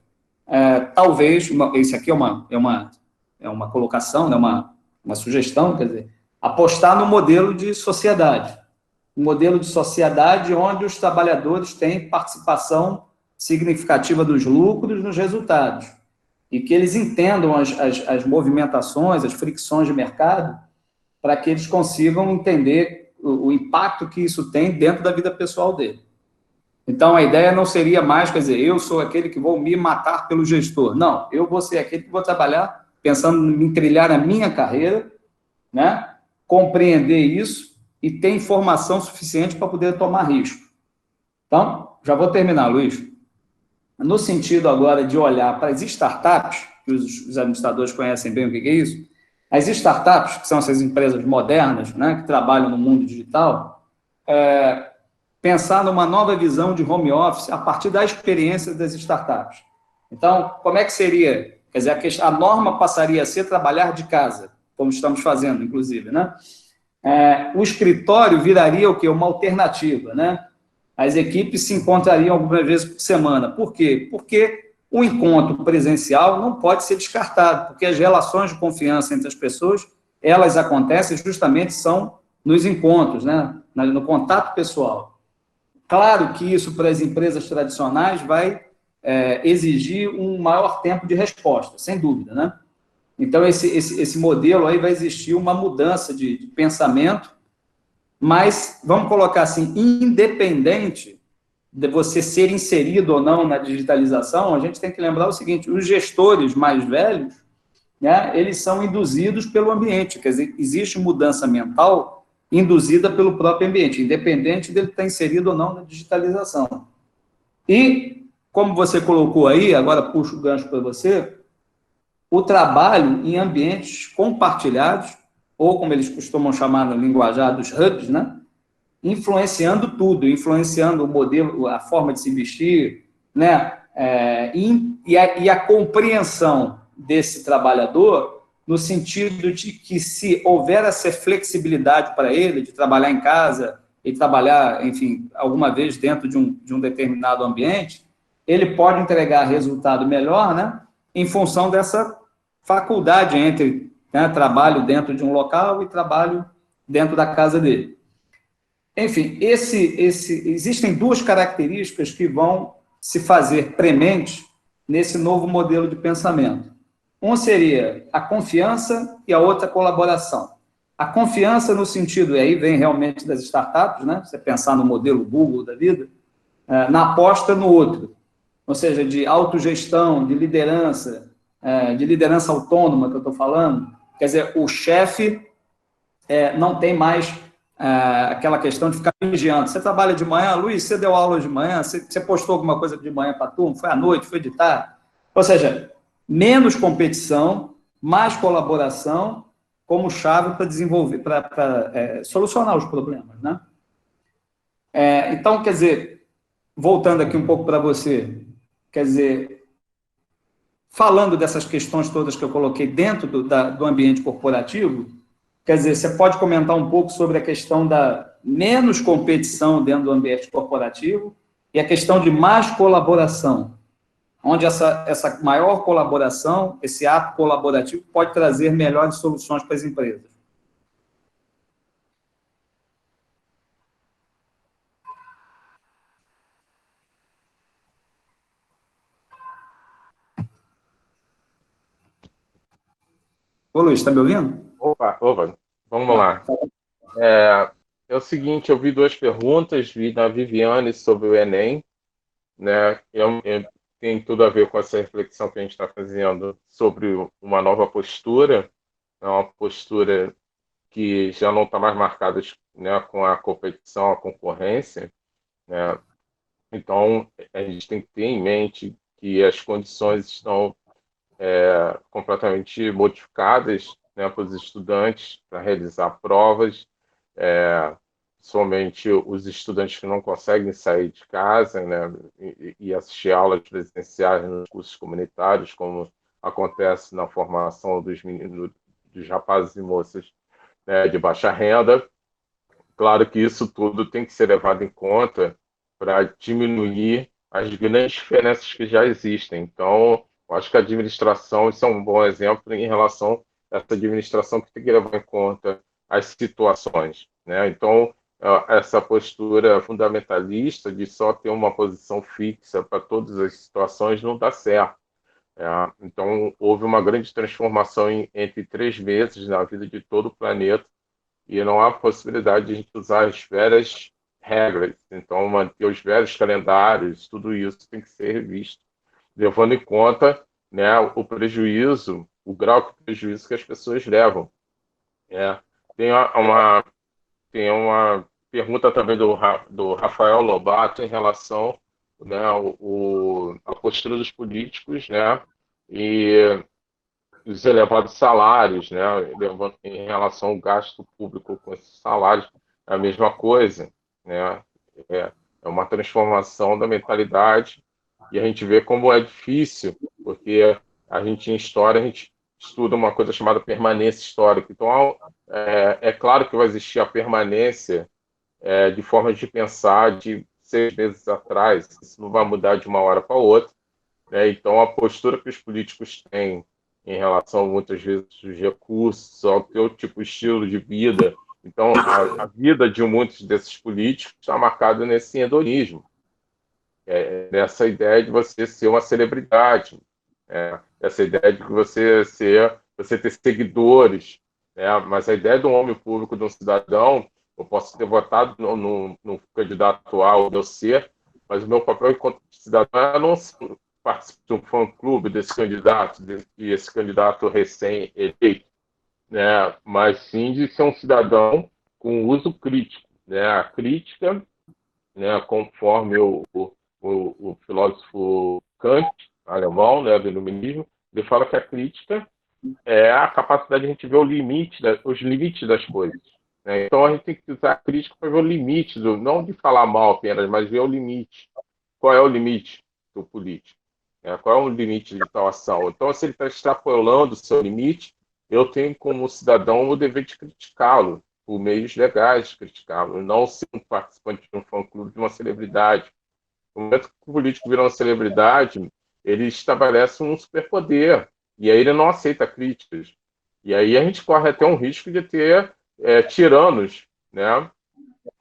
talvez, isso aqui é uma colocação, né, uma sugestão, quer dizer, apostar no modelo de sociedade. Um modelo de sociedade onde os trabalhadores têm participação significativa dos lucros nos resultados, e que eles entendam as movimentações, as fricções de mercado, para que eles consigam entender o impacto que isso tem dentro da vida pessoal dele. Então, a ideia não seria mais, quer dizer, eu sou aquele que vou me matar pelo gestor. Não, eu vou ser aquele que vou trabalhar pensando em trilhar a minha carreira, né, compreender isso e ter informação suficiente para poder tomar risco. Então, já vou terminar, Luiz. No sentido agora de olhar para as startups, que os administradores conhecem bem o que é isso, as startups, que são essas empresas modernas, né, que trabalham no mundo digital, pensar numa nova visão de home office a partir da experiência das startups. Então, como é que seria? Quer dizer, a norma passaria a ser trabalhar de casa, como estamos fazendo, inclusive, né? O escritório viraria o quê? Uma alternativa, né? As equipes se encontrariam algumas vezes por semana. Por quê? Porque o encontro presencial não pode ser descartado, porque as relações de confiança entre as pessoas, elas acontecem justamente são nos encontros, né? No contato pessoal. Claro que isso, para as empresas tradicionais, vai exigir um maior tempo de resposta, sem dúvida, né? Então, esse modelo aí vai existir uma mudança de pensamento, mas, vamos colocar assim, independente de você ser inserido ou não na digitalização, a gente tem que lembrar o seguinte, os gestores mais velhos, né, eles são induzidos pelo ambiente, quer dizer, existe mudança mental induzida pelo próprio ambiente, independente dele estar inserido ou não na digitalização. E, como você colocou aí, agora puxo o gancho para você, o trabalho em ambientes compartilhados, ou como eles costumam chamar no linguajar dos hubs, né? Influenciando tudo, influenciando o modelo, a forma de se vestir, né? E a compreensão desse trabalhador no sentido de que se houver essa flexibilidade para ele de trabalhar em casa e trabalhar, enfim, alguma vez dentro de um determinado ambiente, ele pode entregar resultado melhor, né? Em função dessa faculdade entre, né, trabalho dentro de um local e trabalho dentro da casa dele. Enfim, existem duas características que vão se fazer prementes nesse novo modelo de pensamento. Um seria a confiança e a outra a colaboração. A confiança no sentido, e aí vem realmente das startups, né? Você pensar no modelo Google da vida, na aposta no outro, ou seja, de autogestão, de liderança autônoma que eu estou falando. Quer dizer, o chefe não tem mais aquela questão de ficar vigiando. Você trabalha de manhã, Luiz, você deu aula de manhã, você postou alguma coisa de manhã para a turma, foi à noite, foi de tarde. Ou seja, menos competição, mais colaboração como chave para desenvolver, para solucionar os problemas, né? Então, quer dizer, voltando aqui um pouco para você, quer dizer, falando dessas questões todas que eu coloquei dentro do ambiente corporativo, quer dizer, você pode comentar um pouco sobre a questão da menos competição dentro do ambiente corporativo e a questão de mais colaboração, onde essa maior colaboração, esse ato colaborativo, pode trazer melhores soluções para as empresas. Ô, Luiz, está me ouvindo? Opa, vamos lá. É o seguinte, eu vi duas perguntas, vi da Viviane sobre o Enem, né? Tem tudo a ver com essa reflexão que a gente está fazendo sobre uma nova postura, né? Uma postura que já não está mais marcada, né, com a competição, a concorrência, né? Então, a gente tem que ter em mente que as condições estão completamente modificadas, né, para os estudantes para realizar provas, somente os estudantes que não conseguem sair de casa, né, e assistir aulas presenciais nos cursos comunitários, como acontece na formação dos meninos, dos rapazes e moças, né, de baixa renda. Claro que isso tudo tem que ser levado em conta para diminuir as grandes diferenças que já existem. Então, eu acho que a administração, isso é um bom exemplo em relação a essa administração que tem que levar em conta as situações, né? Então, essa postura fundamentalista de só ter uma posição fixa para todas as situações não dá certo. Então, houve uma grande transformação entre 3 meses na vida de todo o planeta e não há possibilidade de a gente usar as velhas regras. Então, manter os velhos calendários, tudo isso tem que ser revisto, levando em conta, né, o prejuízo, o grau de prejuízo que as pessoas levam. É. Tem uma pergunta também do Rafael Lobato em relação, né, à postura dos políticos, né, e os elevados salários, né, em relação ao gasto público com esses salários, é a mesma coisa, né? É uma transformação da mentalidade e a gente vê como é difícil, porque a gente em história a gente estuda uma coisa chamada permanência histórica. Então é claro que vai existir a permanência de formas de pensar de 6 meses atrás. Isso não vai mudar de uma hora para outra, né? Então, a postura que os políticos têm em relação, muitas vezes, aos recursos, ao teu tipo de estilo de vida. Então, a vida de muitos desses políticos está marcada nesse hedonismo, nessa ideia de você ser uma celebridade, essa ideia de que você ter seguidores, né? Mas a ideia do homem público, de um cidadão, eu posso ter votado no candidato A ou B ou C, mas o meu papel enquanto cidadão é não participar de um fã-clube desse candidato, e esse candidato recém-eleito, né? Mas sim de ser um cidadão com uso crítico, né? A crítica, né, conforme o filósofo Kant, alemão, né, do iluminismo, Ele fala que a crítica é a capacidade de a gente ver os limites das coisas, né? Então a gente tem que usar a crítica para ver o limite, não de falar mal apenas, mas ver o limite. Qual é o limite do político? Qual é o limite de tal ação? Então, se ele está extrapolando o seu limite, eu tenho, como cidadão, o dever de criticá-lo, por meios legais de criticá-lo, não ser um participante de um fã-clube de uma celebridade. No momento que o político vira uma celebridade, ele estabelece um superpoder, e aí ele não aceita críticas. E aí a gente corre até um risco de ter tiranos, né?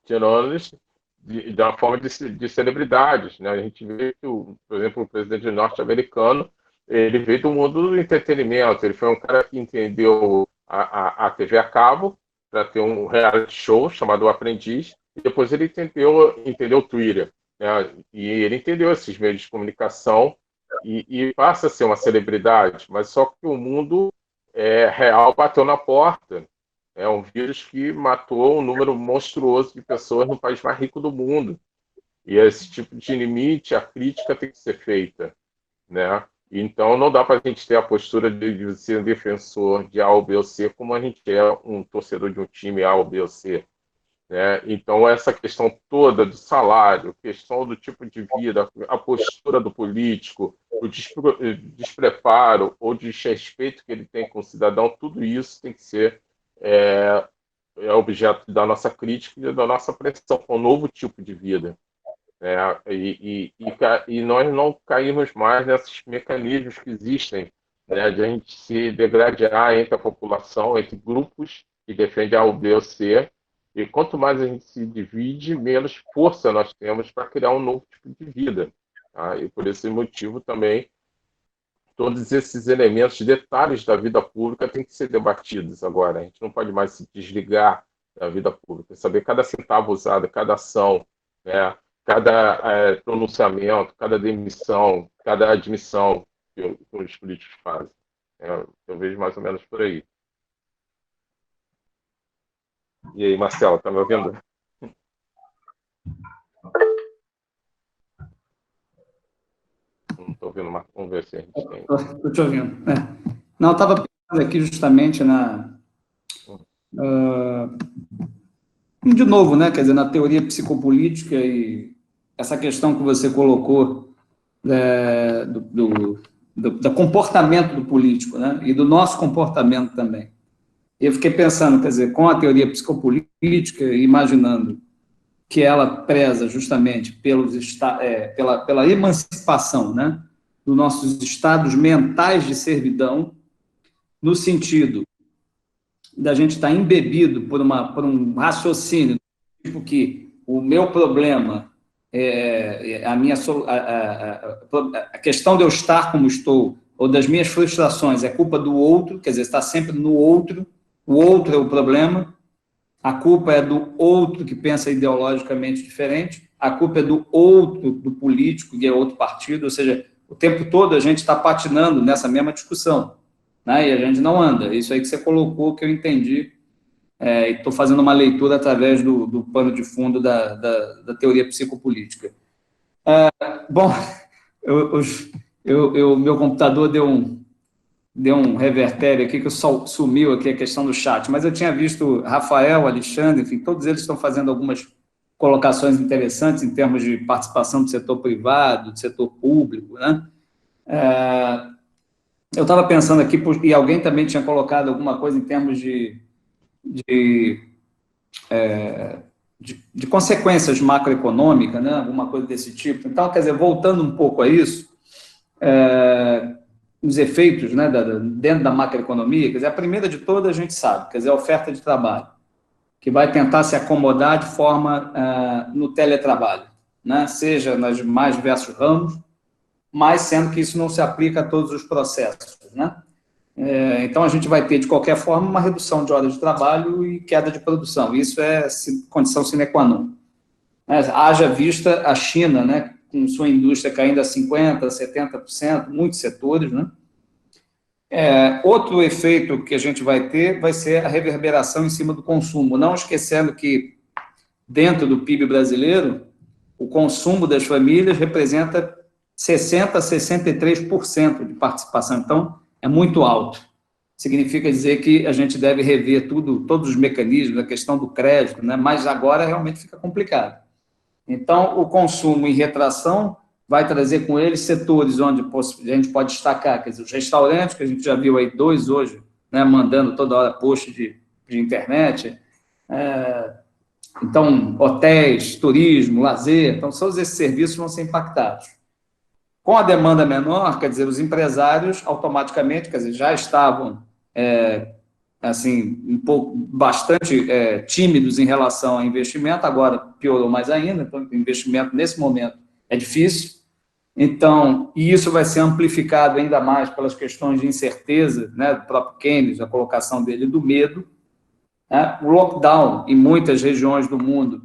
Tiranos de uma forma de celebridades, né? A gente vê que, por exemplo, o presidente norte-americano, ele veio do mundo do entretenimento, ele foi um cara que entendeu a TV a cabo para ter um reality show chamado O Aprendiz, e depois ele entendeu o Twitter, né? E ele entendeu esses meios de comunicação e passa a ser uma celebridade, mas só que o mundo real bateu na porta. É um vírus que matou um número monstruoso de pessoas no país mais rico do mundo. E esse tipo de limite, a crítica tem que ser feita, né? Então, não dá para a gente ter a postura de ser um defensor de A ou B ou C, como a gente é um torcedor de um time A ou B ou C, né? Então, essa questão toda do salário, questão do tipo de vida, a postura do político, o despreparo ou desrespeito que ele tem com o cidadão, tudo isso tem que ser objeto da nossa crítica e da nossa pressão para um novo tipo de vida. E nós não caímos mais nesses mecanismos que existem, né, de a gente se degradar entre a população, entre grupos que defendem A ou B ou C, e quanto mais a gente se divide, menos força nós temos para criar um novo tipo de vida. Tá? E por esse motivo também, todos esses elementos, detalhes da vida pública têm que ser debatidos agora. A gente não pode mais se desligar da vida pública, saber cada centavo usado, cada ação, né? Cada pronunciamento, cada demissão, cada admissão que os políticos fazem. Eu vejo mais ou menos por aí. E aí, Marcelo, está me ouvindo? Não estou ouvindo, mas vamos ver se a gente tem. Estou te ouvindo. Não, eu estava pensando aqui justamente de novo, né? Quer dizer, na teoria psicopolítica e essa questão que você colocou do comportamento do político, né? E do nosso comportamento também. Eu fiquei pensando, quer dizer, com a teoria psicopolítica, imaginando que ela preza justamente pela emancipação, né, dos nossos estados mentais de servidão, no sentido da gente estar embebido por um raciocínio, tipo que o meu problema, a questão de eu estar como estou, ou das minhas frustrações, é culpa do outro, quer dizer, está sempre no outro, o outro é o problema, a culpa é do outro que pensa ideologicamente diferente, a culpa é do outro, do político, que é outro partido, ou seja, o tempo todo a gente está patinando nessa mesma discussão, né? E a gente não anda. Isso aí que você colocou, que eu entendi, e estou fazendo uma leitura através do pano de fundo da teoria psicopolítica. Bom, meu computador deu um revertério aqui, que sumiu aqui a questão do chat, mas eu tinha visto Rafael, Alexandre, enfim, todos eles estão fazendo algumas colocações interessantes em termos de participação do setor privado, do setor público, né? Eu estava pensando aqui, e alguém também tinha colocado alguma coisa em termos de consequências macroeconômicas, né? Alguma coisa desse tipo. Então, quer dizer, voltando um pouco a isso, os efeitos, né, dentro da macroeconomia, quer dizer, a primeira de todas a gente sabe, quer dizer, a oferta de trabalho, que vai tentar se acomodar de forma no teletrabalho, né, seja nas mais diversos ramos, mas sendo que isso não se aplica a todos os processos, né? Então, a gente vai ter, de qualquer forma, uma redução de horas de trabalho e queda de produção. Isso é condição sine qua non. Haja vista a China, né, com sua indústria caindo a 50%, 70%, muitos setores, né? Outro efeito que a gente vai ter vai ser a reverberação em cima do consumo, não esquecendo que, dentro do PIB brasileiro, o consumo das famílias representa 60% a 63% de participação. Então, é muito alto. Significa dizer que a gente deve rever todos os mecanismos, a questão do crédito, né? Mas agora realmente fica complicado. Então, o consumo em retração vai trazer com ele setores onde a gente pode destacar, quer dizer, os restaurantes, que a gente já viu aí 2 hoje, né, mandando toda hora post de internet, então, hotéis, turismo, lazer, então, todos esses serviços vão ser impactados. Com a demanda menor, quer dizer, os empresários automaticamente, quer dizer, já estavam, assim, bastante tímidos em relação ao investimento, agora piorou mais ainda, então, o investimento nesse momento é difícil, então, e isso vai ser amplificado ainda mais pelas questões de incerteza, né, do próprio Keynes, a colocação dele do medo, né? O lockdown em muitas regiões do mundo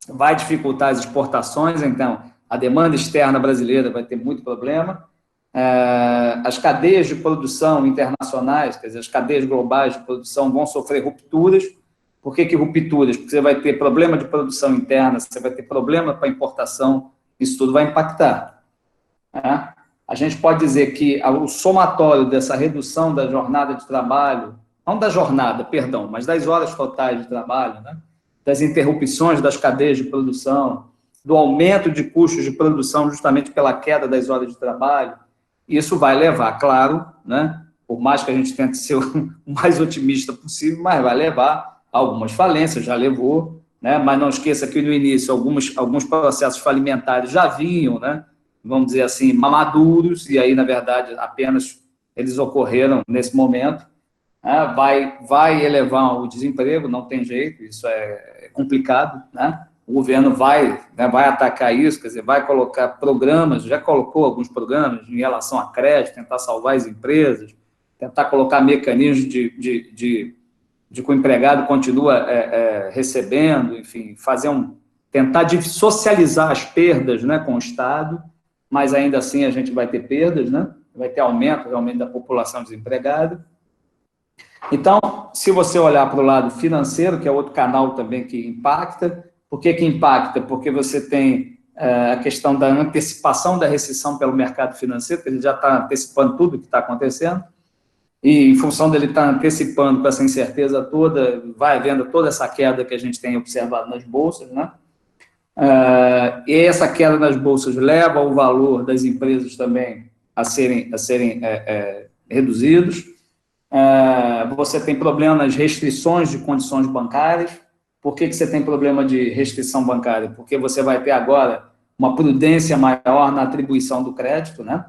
vai dificultar as exportações, então a demanda externa brasileira vai ter muito problema, as cadeias de produção internacionais, quer dizer, as cadeias globais de produção vão sofrer rupturas. Por que rupturas? Porque você vai ter problema de produção interna, você vai ter problema para importação, isso tudo vai impactar. Né? A gente pode dizer que o somatório dessa redução da jornada de trabalho, não da jornada, perdão, mas das horas totais de trabalho, né? Das interrupções das cadeias de produção, do aumento de custos de produção justamente pela queda das horas de trabalho, isso vai levar, claro, né? Por mais que a gente tente ser o mais otimista possível, mas vai levar a algumas falências, já levou, né? Mas não esqueça que no início alguns processos falimentares já vinham, né? Vamos dizer assim, maduros, e aí, na verdade, apenas eles ocorreram nesse momento. Vai elevar o desemprego, não tem jeito, isso é complicado, né? O governo vai atacar isso, quer dizer, vai colocar programas, já colocou alguns programas em relação a crédito, tentar salvar as empresas, tentar colocar mecanismos de que o empregado continua recebendo, enfim, tentar socializar as perdas, né, com o Estado, mas ainda assim a gente vai ter perdas, né? Vai ter aumento realmente da população desempregada. Então, se você olhar para o lado financeiro, que é outro canal também que impacta, por que impacta? Porque você tem a questão da antecipação da recessão pelo mercado financeiro, que ele já está antecipando tudo o que está acontecendo, e em função dele estar antecipando com essa incerteza toda, vai havendo toda essa queda que a gente tem observado nas bolsas, né? E essa queda nas bolsas leva o valor das empresas também a serem reduzidos. Você tem problema nas restrições de condições bancárias. Por que você tem problema de restrição bancária? Porque você vai ter agora uma prudência maior na atribuição do crédito, né?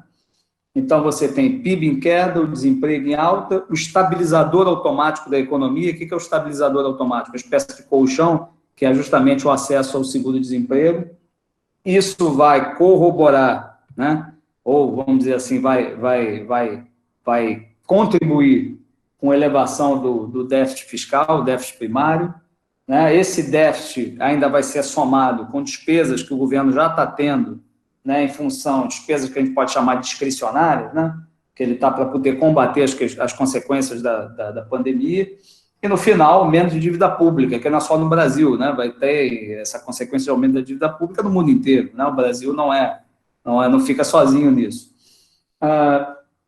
Então, você tem PIB em queda, o desemprego em alta, o estabilizador automático da economia. O que é o estabilizador automático? Uma espécie de colchão, que é justamente o acesso ao seguro-desemprego. Isso vai corroborar, né? Ou, vamos dizer assim, vai contribuir com a elevação do déficit fiscal, o déficit primário, né? Esse déficit ainda vai ser somado com despesas que o governo já está tendo, né, em função de despesas que a gente pode chamar de discricionárias, né? Que ele está para poder combater as consequências da pandemia, e, no final, menos de dívida pública, que não é só no Brasil, né? Vai ter essa consequência de aumento da dívida pública no mundo inteiro, né? O Brasil não fica sozinho nisso.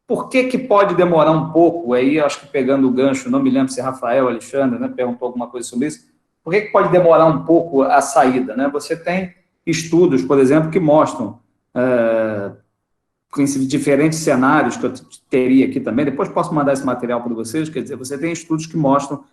Por que pode demorar um pouco? Aí, acho que pegando o gancho, não me lembro se Rafael, Alexandre, né, perguntou alguma coisa sobre isso. Por que pode demorar um pouco a saída, né? Você tem estudos, por exemplo, que mostram diferentes cenários que eu teria aqui também. Depois posso mandar esse material para vocês. Quer dizer, você tem estudos que mostram,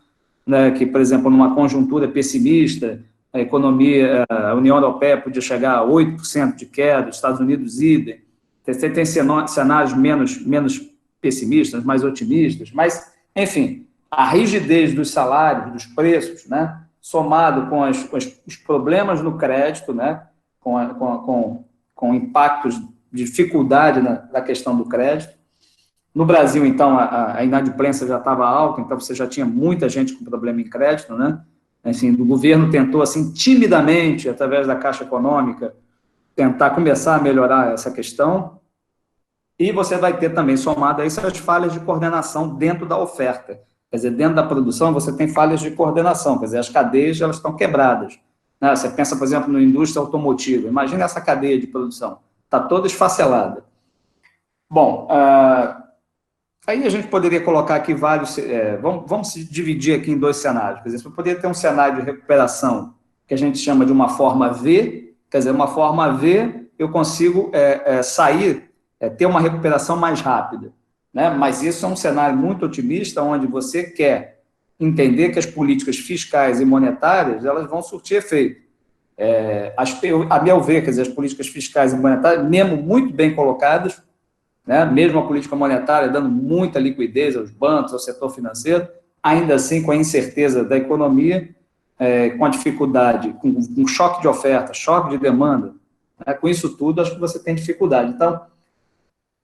né, que, por exemplo, numa conjuntura pessimista, a economia, a União Europeia podia chegar a 8% de queda, os Estados Unidos idem. Você tem cenários menos pessimistas, mais otimistas, mas, enfim, a rigidez dos salários, dos preços, né, somado com os problemas no crédito, né, com impactos de dificuldade na questão do crédito. No Brasil, então, a inadimplência já estava alta, então você já tinha muita gente com problema em crédito, né? Assim, o governo tentou, assim, timidamente, através da Caixa Econômica, tentar começar a melhorar essa questão, e você vai ter também, somado a isso, as falhas de coordenação dentro da oferta. Quer dizer, dentro da produção, você tem falhas de coordenação, quer dizer, as cadeias, elas estão quebradas. Né? Você pensa, por exemplo, na indústria automotiva, imagina essa cadeia de produção, está toda esfacelada. Bom, Aí a gente poderia colocar aqui vários, vamos se dividir aqui em dois cenários. Quer dizer, você poderia ter um cenário de recuperação que a gente chama de uma forma V, quer dizer, uma forma V, eu consigo sair, ter uma recuperação mais rápida, né? Mas isso é um cenário muito otimista, onde você quer entender que as políticas fiscais e monetárias, elas vão surtir efeito. A meu ver, quer dizer, as políticas fiscais e monetárias, mesmo muito bem colocadas, né? Mesmo a política monetária dando muita liquidez aos bancos, ao setor financeiro, ainda assim, com a incerteza da economia, com a dificuldade, com choque de oferta, choque de demanda, né? Com isso tudo, acho que você tem dificuldade. Então,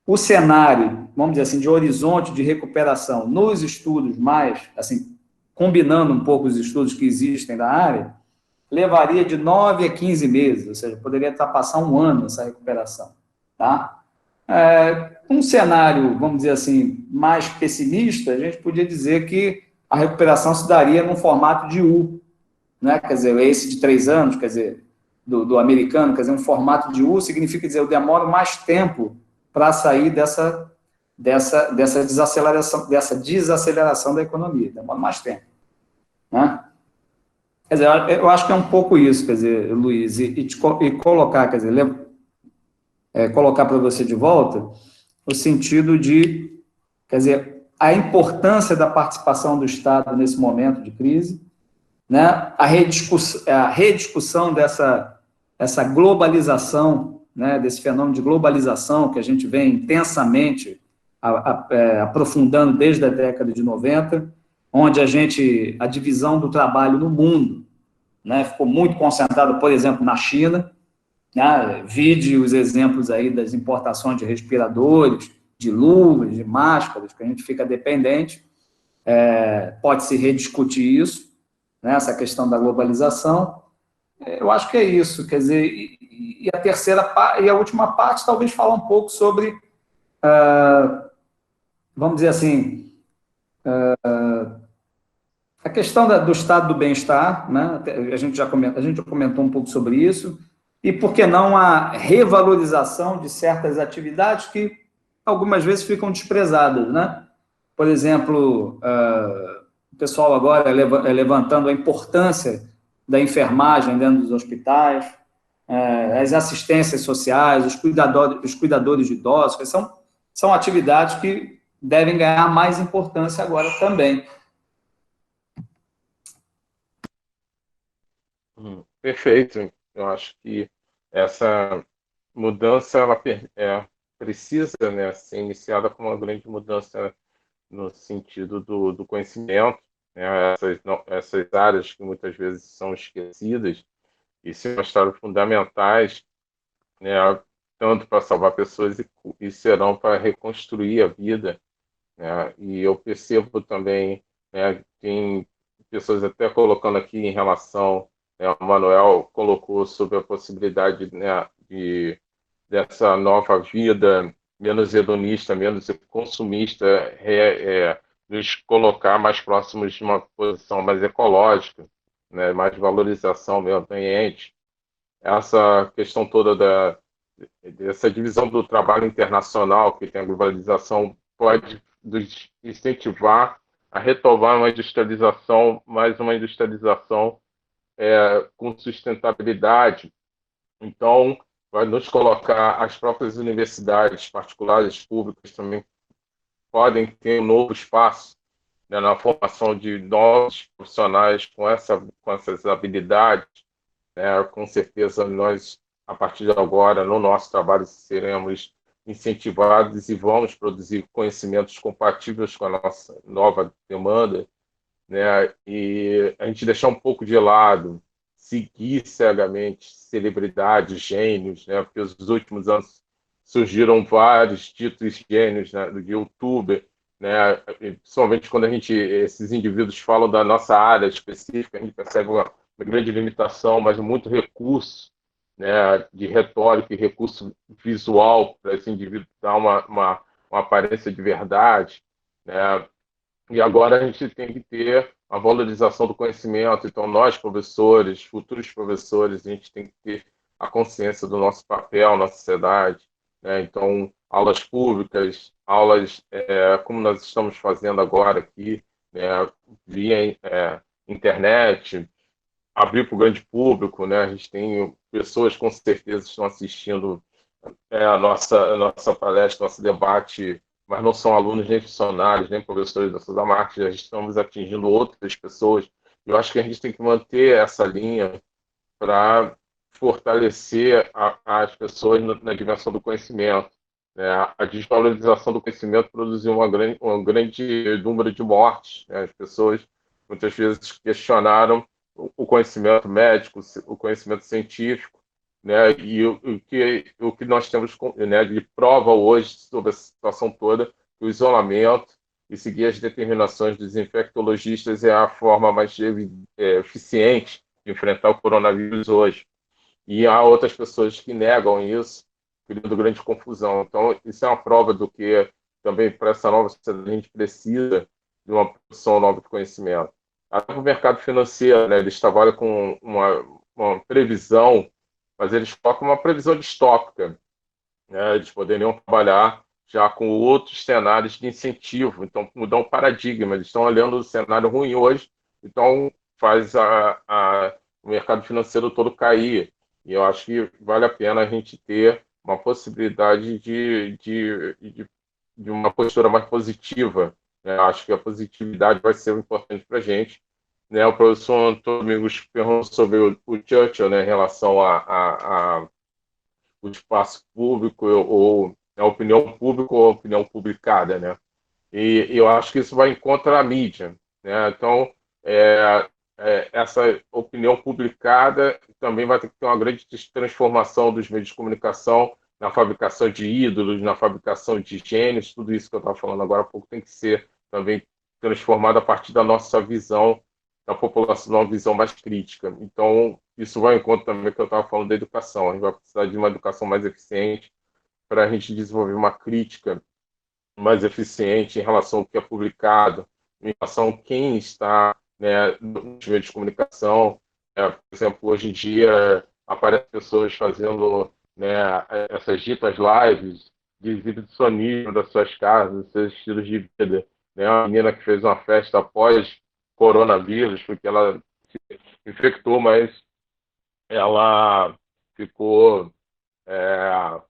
o cenário, vamos dizer assim, de horizonte de recuperação nos estudos mais, assim, combinando um pouco os estudos que existem da área, levaria de 9 a 15 meses, ou seja, poderia passar um ano essa recuperação, tá? Um cenário, vamos dizer assim, mais pessimista, a gente podia dizer que a recuperação se daria num formato de U, né? Quer dizer, esse de 3 anos, quer dizer, do americano, quer dizer, um formato de U significa dizer, eu demoro mais tempo para sair dessa desaceleração da economia, demora mais tempo, né? Quer dizer, eu acho que é um pouco isso, quer dizer, Luiz, e colocar, quer dizer, colocar para você de volta o sentido de, quer dizer, a importância da participação do Estado nesse momento de crise, né? A rediscussão essa globalização, né? Desse fenômeno de globalização que a gente vem intensamente aprofundando desde a década de 90, onde a divisão do trabalho no mundo, né? Ficou muito concentrada, por exemplo, na China, né? Vide os exemplos aí das importações de respiradores, de luvas, de máscaras, que a gente fica dependente. Pode-se rediscutir isso, né? Essa questão da globalização. Eu acho que é isso, quer dizer, e a terceira e a última parte, talvez falar um pouco sobre, vamos dizer assim, a questão do estado do bem-estar, né? A gente já comentou um pouco sobre isso, e por que não a revalorização de certas atividades que algumas vezes ficam desprezadas, né? Por exemplo, o pessoal agora levantando a importância da enfermagem dentro dos hospitais, as assistências sociais, os cuidadores de idosos, que são atividades que devem ganhar mais importância agora também. Perfeito. Eu acho que essa mudança ela precisa, né, ser iniciada com uma grande mudança no sentido do conhecimento, né, essas áreas que muitas vezes são esquecidas e se mostraram fundamentais, né, tanto para salvar pessoas e serão para reconstruir a vida, né, e eu percebo também, né, tem pessoas até colocando aqui em relação, né, o Manuel colocou sobre a possibilidade, né, dessa nova vida menos hedonista, menos consumista, nos colocar mais próximos de uma posição mais ecológica, né, mais valorização do meio ambiente. Essa questão toda dessa divisão do trabalho internacional, que tem a globalização, pode nos incentivar a retomar uma industrialização, mais uma industrialização com sustentabilidade. Então, vai nos colocar, as próprias universidades particulares, públicas, também podem ter um novo espaço, né, na formação de novos profissionais com essas habilidades, né? Com certeza, nós, a partir de agora, no nosso trabalho, seremos incentivados e vamos produzir conhecimentos compatíveis com a nossa nova demanda, né? E a gente deixar um pouco de lado, seguir cegamente celebridades, gênios, né? Porque nos últimos anos surgiram vários ditos gênios, né, do youtuber, né? Principalmente quando esses indivíduos falam da nossa área específica, a gente percebe uma grande limitação, mas muito recurso, né, de retórica e recurso visual para esse indivíduo dar uma aparência de verdade, né? E agora a gente tem que ter a valorização do conhecimento. Então, nós, professores, futuros professores, a gente tem que ter a consciência do nosso papel na sociedade, né? Então, aulas públicas, aulas como nós estamos fazendo agora aqui, né? Via internet, abrir para o grande público, né? A gente tem pessoas com certeza que estão assistindo a nossa palestra, nosso debate, mas não são alunos nem funcionários, nem professores da Sousa Marques, já estamos atingindo outras pessoas. Eu acho que a gente tem que manter essa linha para fortalecer as pessoas na dimensão do conhecimento, né? A desvalorização do conhecimento produziu um grande número de mortes, né? As pessoas muitas vezes questionaram o conhecimento médico, o conhecimento científico, né? E o que nós temos, né, de prova hoje sobre a situação toda, o isolamento e seguir as determinações dos infectologistas é a forma mais eficiente de enfrentar o coronavírus hoje. E há outras pessoas que negam isso, criando grande confusão. Então, isso é uma prova do que também para essa nova sociedade a gente precisa de uma produção nova de conhecimento. Até o mercado financeiro, né, eles trabalham com uma previsão, mas eles colocam uma previsão distópica, né? Eles poderiam trabalhar já com outros cenários de incentivo, então mudar um paradigma. Eles estão olhando o cenário ruim hoje, então faz o mercado financeiro todo cair. E eu acho que vale a pena a gente ter uma possibilidade de uma postura mais positiva, né? Acho que a positividade vai ser importante para a gente, né? O professor Antônio Domingos perguntou sobre o Churchill, né, em relação a o espaço público ou a opinião pública ou a opinião publicada, né? E eu acho que isso vai em contra a mídia, né? Então, essa opinião publicada também vai ter que ter uma grande transformação dos meios de comunicação na fabricação de ídolos, na fabricação de gênios, tudo isso que eu estava falando agora há pouco tem que ser também transformado a partir da nossa visão da população, uma visão mais crítica. Então, isso vai em conta também que eu estava falando da educação. A gente vai precisar de uma educação mais eficiente para a gente desenvolver uma crítica mais eficiente em relação ao que é publicado, em relação a quem está, né, nos meios de comunicação. Por exemplo, hoje em dia aparecem pessoas fazendo, né, essas ditas lives de exibicionismo das suas casas, dos seus estilos de vida. Né? Uma menina que fez uma festa após coronavírus, porque ela se infectou, mas ela ficou é,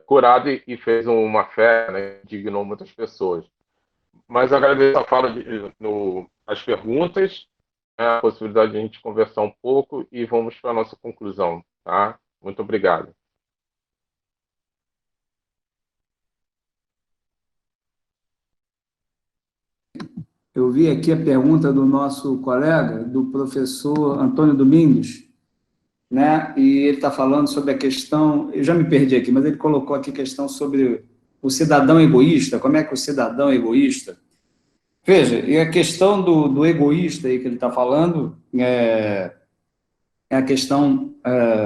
curada e fez uma fé, né, indignou muitas pessoas. Mas agradeço a fala, as perguntas, né, a possibilidade de a gente conversar um pouco e vamos para a nossa conclusão. Tá? Muito obrigado. Eu vi aqui a pergunta do nosso colega, do professor Antônio Domingos, né? E ele está falando sobre a questão, eu já me perdi aqui, mas ele colocou aqui a questão sobre o cidadão egoísta, como é que o cidadão é egoísta? Veja, e a questão do egoísta aí que ele está falando é a questão,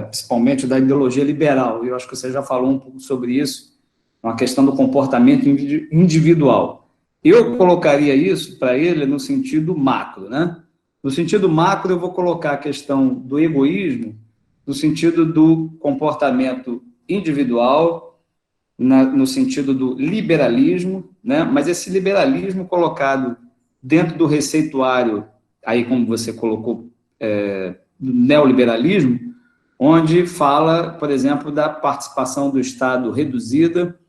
principalmente, da ideologia liberal, e eu acho que você já falou um pouco sobre isso, uma questão do comportamento individual. Eu colocaria isso para ele no sentido macro, né? No sentido macro, eu vou colocar a questão do egoísmo no sentido do comportamento individual, no sentido do liberalismo, né? Mas esse liberalismo colocado dentro do receituário, aí como você colocou, do neoliberalismo, onde fala, por exemplo, da participação do Estado reduzida,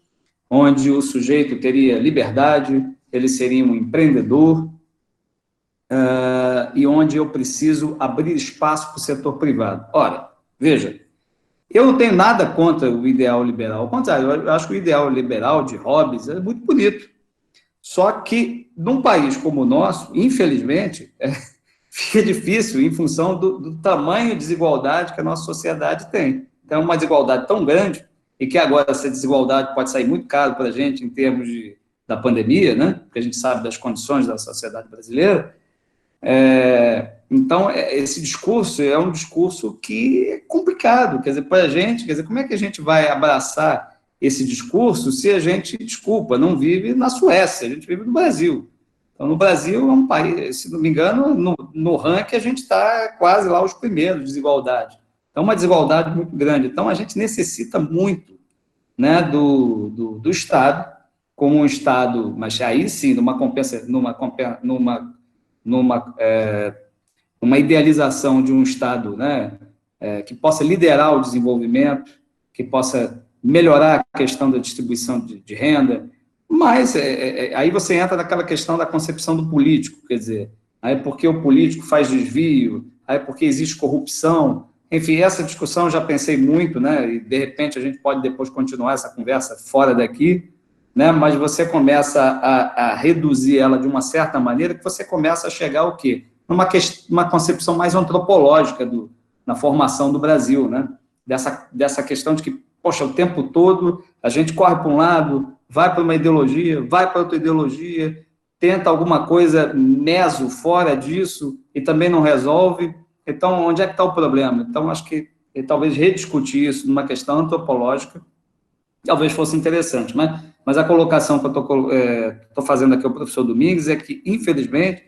onde o sujeito teria liberdade, ele seria um empreendedor, e onde eu preciso abrir espaço para o setor privado. Ora, veja, eu não tenho nada contra o ideal liberal, ao contrário, eu acho que o ideal liberal de Hobbes é muito bonito. Só que, num país como o nosso, infelizmente, fica difícil em função do tamanho de desigualdade que a nossa sociedade tem. Então, é uma desigualdade tão grande, e que agora essa desigualdade pode sair muito caro para a gente em termos da pandemia, né? Porque a gente sabe das condições da sociedade brasileira. Então, esse discurso é um discurso que é complicado, quer dizer, para a gente, quer dizer, como é que a gente vai abraçar esse discurso se a gente, desculpa, não vive na Suécia, a gente vive no Brasil. Então, no Brasil é um país, se não me engano, no ranking a gente está quase lá os primeiros de desigualdade. Então, uma desigualdade muito grande. Então, a gente necessita muito, né, do Estado, como um Estado, mas aí sim, numa idealização de um Estado, né, que possa liderar o desenvolvimento, que possa melhorar a questão da distribuição de renda, mas aí você entra naquela questão da concepção do político, quer dizer, aí porque o político faz desvio, aí porque existe corrupção, enfim, essa discussão eu já pensei muito, né, e de repente a gente pode depois continuar essa conversa fora daqui, né, mas você começa a reduzir ela de uma certa maneira que você começa a chegar ao quê? Uma concepção mais antropológica na formação do Brasil, né, dessa questão de que, poxa, o tempo todo a gente corre para um lado, vai para uma ideologia, vai para outra ideologia, tenta alguma coisa fora disso e também não resolve. Então, onde é que está o problema? Então, acho que talvez rediscutir isso numa questão antropológica talvez fosse interessante, mas a colocação que eu estou fazendo aqui ao professor Domingues é que, infelizmente,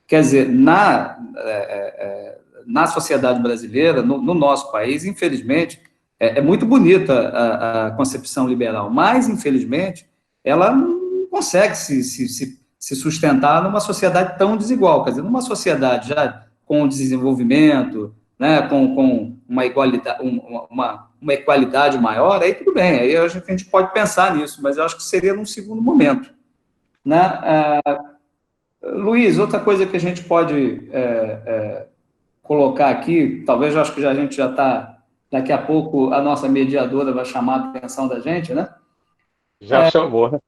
quer dizer, na sociedade brasileira, no nosso país, infelizmente, é muito bonita a concepção liberal, mas, infelizmente, ela não consegue se sustentar numa sociedade tão desigual. Quer dizer, numa sociedade já com desenvolvimento, né, com uma equalidade maior, aí tudo bem, aí a gente pode pensar nisso, mas eu acho que seria num segundo momento. Né? Luiz, outra coisa que a gente pode colocar aqui, talvez eu acho que a gente já está, daqui a pouco a nossa mediadora vai chamar a atenção da gente, né? Já chamou, né?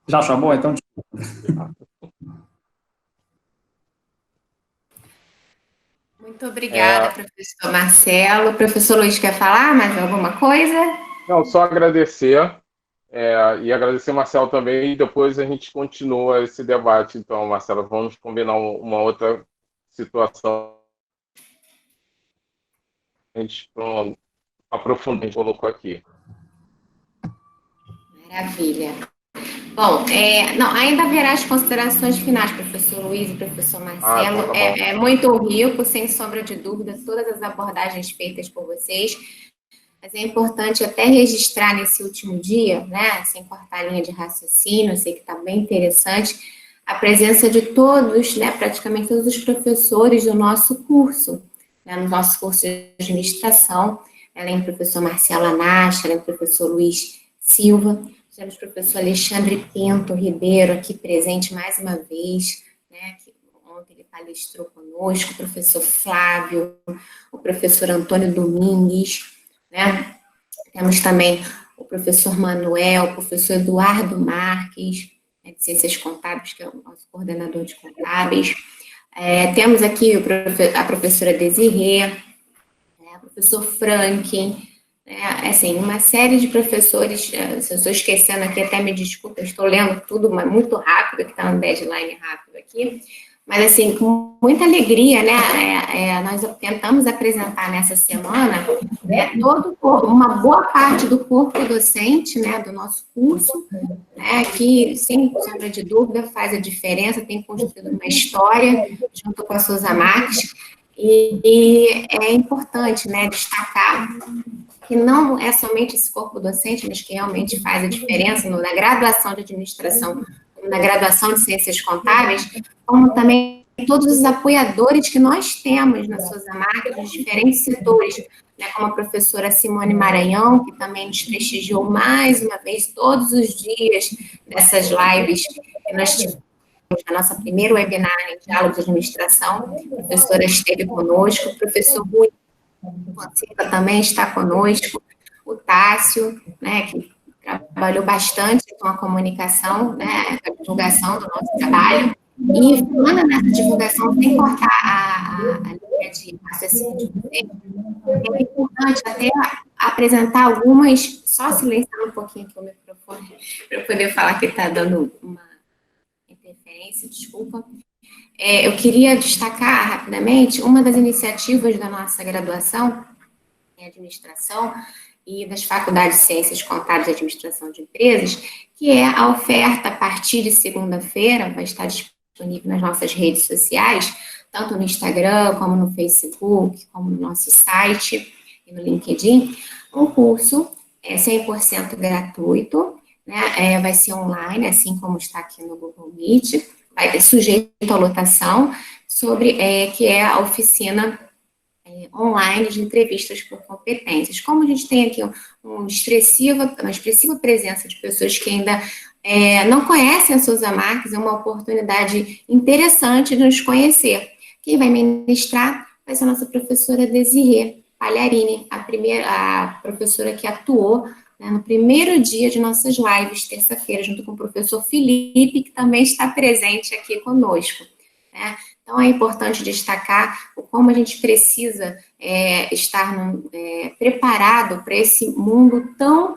Já chamou? Então... Muito obrigada, professor Marcelo. Professor Luiz, quer falar mais alguma coisa? Não, só agradecer, e agradecer, Marcelo, também, e depois a gente continua esse debate. Então, Marcelo, vamos combinar uma outra situação. A gente aprofundou, a gente colocou aqui. Maravilha. Bom, não, ainda haverá as considerações finais, professor Luiz e professor Marcelo. Tá é muito rico, sem sombra de dúvida, todas as abordagens feitas por vocês. Mas é importante até registrar nesse último dia, né, sem cortar a linha de raciocínio, eu sei que está bem interessante, a presença de todos, né, praticamente todos os professores do nosso curso, né, no nosso curso de administração, além do professor Marcelo Anache, além do professor Luiz Silva, temos o professor Alexandre Pinto Ribeiro aqui presente mais uma vez, né, que ontem ele palestrou conosco, o professor Flávio, o professor Antônio Domingues, né? Temos também o professor Manuel, o professor Eduardo Marques, né, de Ciências Contábeis, que é o nosso coordenador de contábeis. Temos aqui a professora Desirê, né, o professor Franklin, né, assim, uma série de professores, se eu estou esquecendo aqui, até me desculpa, eu estou lendo tudo, mas muito rápido, que está no deadline rápido aqui, mas, assim, com muita alegria, né, nós tentamos apresentar nessa semana uma boa parte do corpo docente, né, do nosso curso, né, que, sem sombra de dúvida, faz a diferença, tem construído uma história junto com a Souza Marques, e é importante, né, destacar que não é somente esse corpo docente, mas que realmente faz a diferença na graduação de administração, na graduação de ciências contábeis, como também todos os apoiadores que nós temos na Souza Marques, nos diferentes setores, né, como a professora Simone Maranhão, que também nos prestigiou mais uma vez todos os dias nessas lives que nós tivemos na nossa primeira webinar em diálogo de administração. A professora esteve conosco, o professor Rui Fonseca também está conosco, o Tássio, né, que trabalhou bastante com a comunicação, né, a divulgação do nosso trabalho, e falando nessa divulgação, sem cortar a linha de raciocínio de vocês, é importante até apresentar algumas, só silenciar um pouquinho aqui o microfone, para eu poder falar que está dando uma interferência, desculpa. Eu queria destacar rapidamente uma das iniciativas da nossa graduação em administração e das faculdades de Ciências Contábeis e Administração de Empresas, que é a oferta, a partir de segunda-feira, vai estar disponível nas nossas redes sociais, tanto no Instagram, como no Facebook, como no nosso site e no LinkedIn. O curso é 100% gratuito, né? Vai ser online, assim como está aqui no Google Meet, vai ter sujeito à lotação, que é a oficina online de entrevistas por competências. Como a gente tem aqui uma expressiva presença de pessoas que ainda não conhecem a Souza Marques, é uma oportunidade interessante de nos conhecer. Quem vai ministrar vai ser a nossa professora Desirê Palharini, a professora que atuou, né, no primeiro dia de nossas lives, terça-feira, junto com o professor Felipe, que também está presente aqui conosco, né? Então, é importante destacar como a gente precisa estar preparado para esse mundo tão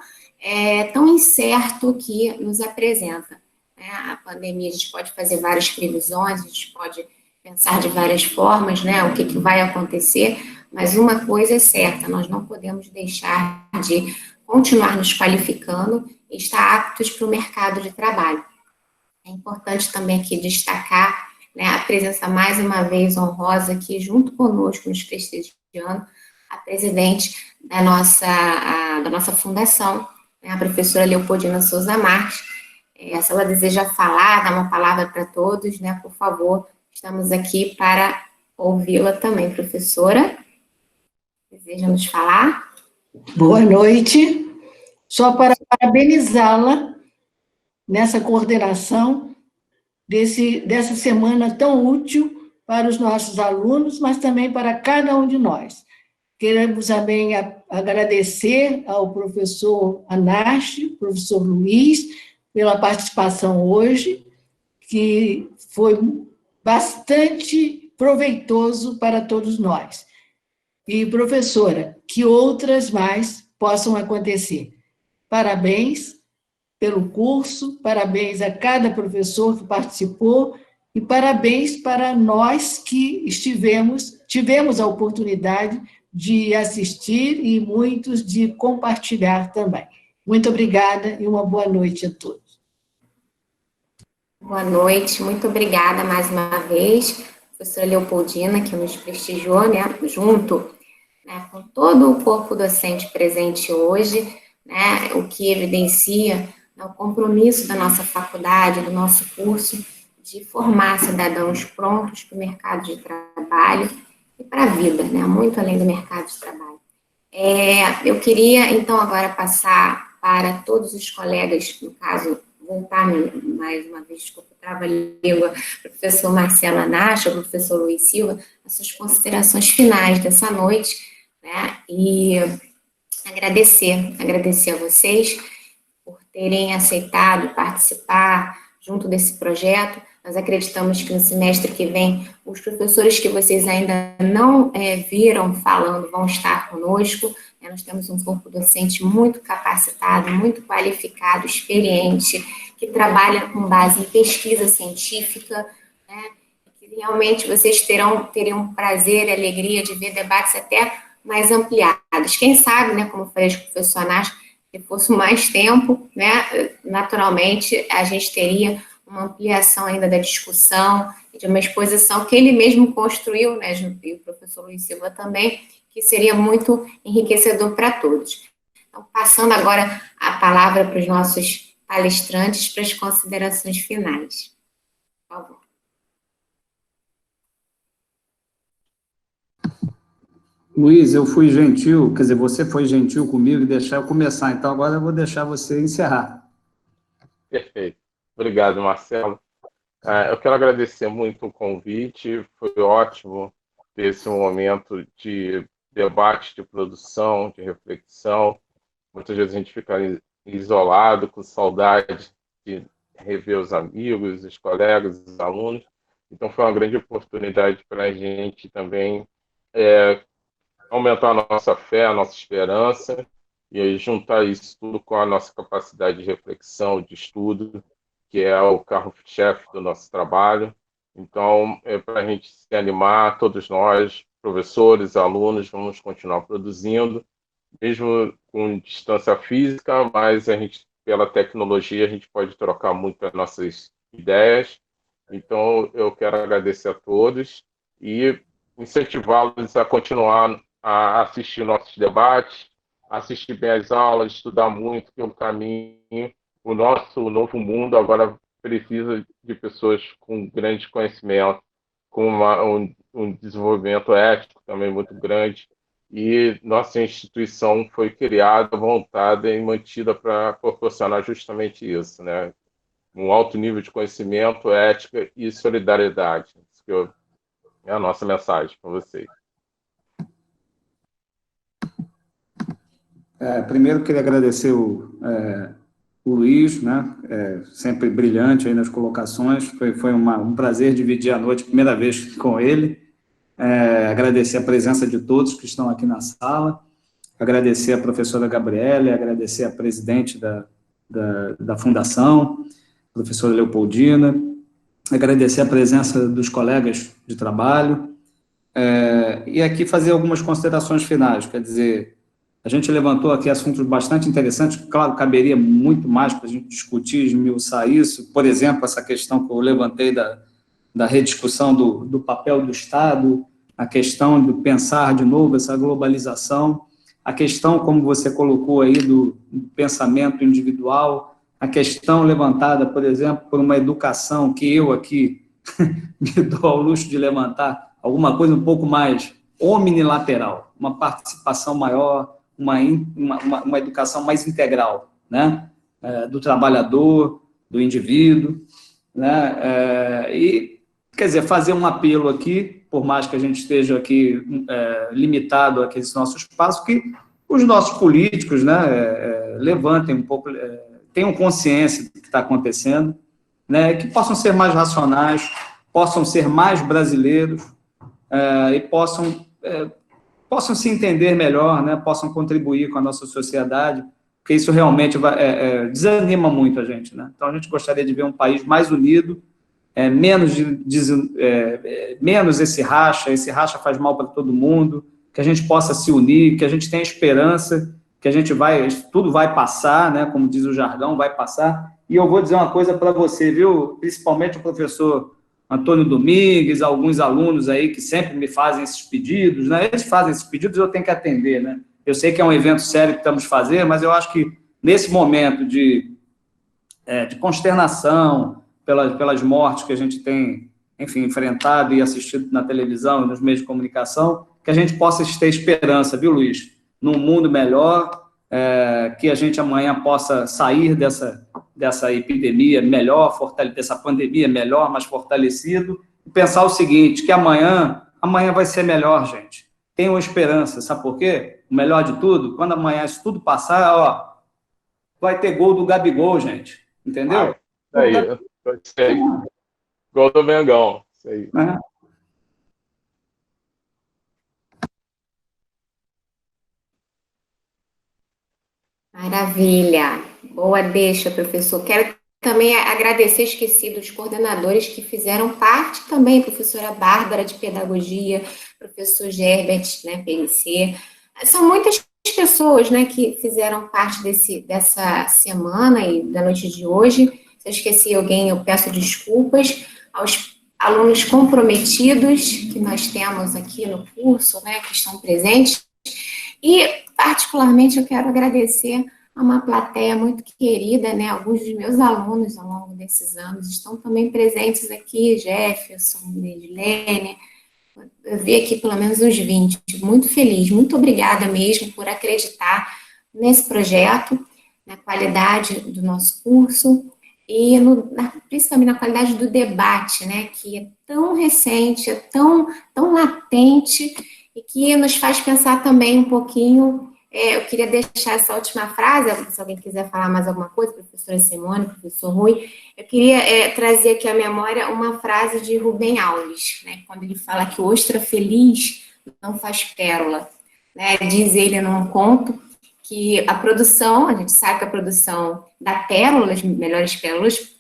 incerto que nos apresenta, né? A pandemia, a gente pode fazer várias previsões, a gente pode pensar de várias formas, né, o que vai acontecer, mas uma coisa é certa, nós não podemos deixar de continuar nos qualificando e estar aptos para o mercado de trabalho. É importante também aqui destacar, né, a presença mais uma vez honrosa aqui junto conosco, nos prestigiando, a presidente da nossa fundação, né, a professora Leopoldina Souza Marques. Se ela deseja falar, dar uma palavra para todos, né, por favor, estamos aqui para ouvi-la também, professora. Deseja nos falar? Boa noite. Só para parabenizá-la nessa coordenação dessa semana tão útil para os nossos alunos, mas também para cada um de nós. Queremos também agradecer ao professor Anache, professor Luiz, pela participação hoje, que foi bastante proveitoso para todos nós. E, professora, que outras mais possam acontecer. Parabéns pelo curso, parabéns a cada professor que participou e parabéns para nós que tivemos a oportunidade de assistir e muitos de compartilhar também. Muito obrigada e uma boa noite a todos. Boa noite, muito obrigada mais uma vez, professora Leopoldina, que nos prestigiou, né, junto, né, com todo o corpo docente presente hoje, né, o que evidencia, né, o compromisso da nossa faculdade, do nosso curso, de formar cidadãos prontos para o mercado de trabalho e para a vida, né, muito além do mercado de trabalho. Eu queria, então, agora passar para todos os colegas, no caso, voltar mais uma vez, desculpa, trava-língua, professor Marcelo Anache, o professor Luiz Silva, as suas considerações finais dessa noite, né, e agradecer a vocês por terem aceitado participar junto desse projeto. Nós acreditamos que no semestre que vem, os professores que vocês ainda não viram falando vão estar conosco. Nós temos um corpo docente muito capacitado, muito qualificado, experiente, que trabalha com base em pesquisa científica, né, que realmente vocês teriam prazer e alegria de ver debates até mais ampliados. Quem sabe, né, como falei com o professor Anache, se fosse mais tempo, né, naturalmente a gente teria uma ampliação ainda da discussão, de uma exposição que ele mesmo construiu, né, e o professor Luiz Silva também, que seria muito enriquecedor para todos. Então, passando agora a palavra para os nossos palestrantes para as considerações finais. Por favor. Luiz, eu fui gentil, quer dizer, você foi gentil comigo e deixar eu começar, então agora eu vou deixar você encerrar. Perfeito. Obrigado, Marcelo. Eu quero agradecer muito o convite, foi ótimo ter esse momento de debate, de produção, de reflexão. Muitas vezes a gente fica isolado, com saudade de rever os amigos, os colegas, os alunos. Então, foi uma grande oportunidade para a gente também aumentar a nossa fé, a nossa esperança, e aí juntar isso tudo com a nossa capacidade de reflexão, de estudo, que é o carro-chefe do nosso trabalho. Então, para a gente se animar, todos nós, professores, alunos, vamos continuar produzindo, mesmo com distância física, mas a gente, pela tecnologia, a gente pode trocar muito as nossas ideias. Então, eu quero agradecer a todos e incentivá-los a continuar a assistir nossos debates, assistir bem as aulas, estudar muito pelo caminho. O nosso novo mundo agora precisa de pessoas com grande conhecimento, com um desenvolvimento ético também muito grande, e nossa instituição foi criada, montada e mantida para proporcionar justamente isso, né? Um alto nível de conhecimento, ética e solidariedade. Isso é a nossa mensagem para vocês. Primeiro, queria agradecer o Luiz, né? Sempre brilhante aí nas colocações. Foi um prazer dividir a noite, primeira vez com ele. Agradecer a presença de todos que estão aqui na sala, agradecer a professora Gabriela, agradecer a presidente da Fundação, professora Leopoldina, agradecer a presença dos colegas de trabalho, e aqui fazer algumas considerações finais. Quer dizer, a gente levantou aqui assuntos bastante interessantes, claro, caberia muito mais para a gente discutir, esmiuçar isso, por exemplo, essa questão que eu levantei da rediscussão do papel do Estado, a questão de pensar de novo essa globalização, a questão, como você colocou aí, do pensamento individual, a questão levantada, por exemplo, por uma educação que eu aqui me dou ao luxo de levantar, alguma coisa um pouco mais omnilateral, uma participação maior, uma educação mais integral, né? Do trabalhador, do indivíduo, né? E, quer dizer, fazer um apelo aqui, por mais que a gente esteja aqui limitado a esse nosso espaço, que os nossos políticos, né, levantem um pouco, tenham consciência do que está acontecendo, né, que possam ser mais racionais, possam ser mais brasileiros, e possam se entender melhor, né, possam contribuir com a nossa sociedade, porque isso realmente desanima muito a gente, né? Então, a gente gostaria de ver um país mais unido, menos esse racha faz mal para todo mundo, que a gente possa se unir, que a gente tenha esperança, que tudo vai passar, né, como diz o jargão, vai passar. E eu vou dizer uma coisa para você, viu, principalmente o professor Antônio Domingues, alguns alunos aí que sempre me fazem esses pedidos, né, eles fazem esses pedidos e eu tenho que atender, né. Eu sei que é um evento sério que estamos fazendo, mas eu acho que nesse momento de consternação, pelas mortes que a gente tem, enfim, enfrentado e assistido na televisão e nos meios de comunicação, que a gente possa ter esperança, viu, Luiz? Num mundo melhor, que a gente amanhã possa sair dessa epidemia melhor, dessa pandemia melhor, mais fortalecido, e pensar o seguinte, que amanhã vai ser melhor, gente. Tenham esperança, sabe por quê? O melhor de tudo, quando amanhã isso tudo passar, vai ter gol do Gabigol, gente. Entendeu? Isso aí. Gol do Mengão. Isso aí. Maravilha. Boa deixa, professor. Quero também agradecer, esqueci dos coordenadores que fizeram parte também, professora Bárbara, de Pedagogia, professor Gerbert, né, PNC. São muitas pessoas, né, que fizeram parte dessa semana e da noite de hoje. Se eu esqueci alguém, eu peço desculpas aos alunos comprometidos que nós temos aqui no curso, né, que estão presentes. E, particularmente, eu quero agradecer a uma plateia muito querida, né, alguns dos meus alunos ao longo desses anos estão também presentes aqui, Jefferson, Edilene, eu vi aqui pelo menos uns 20, muito feliz, muito obrigada mesmo por acreditar nesse projeto, na qualidade do nosso curso e principalmente na qualidade do debate, né, que é tão recente, é tão latente e que nos faz pensar também um pouquinho. Eu queria deixar essa última frase, se alguém quiser falar mais alguma coisa, professora Simone, professor Rui, eu queria trazer aqui à memória uma frase de Rubem Alves, né, quando ele fala que ostra feliz não faz pérola, né, diz ele num conto que a produção, a gente sabe que a produção da pérola, as melhores pérolas,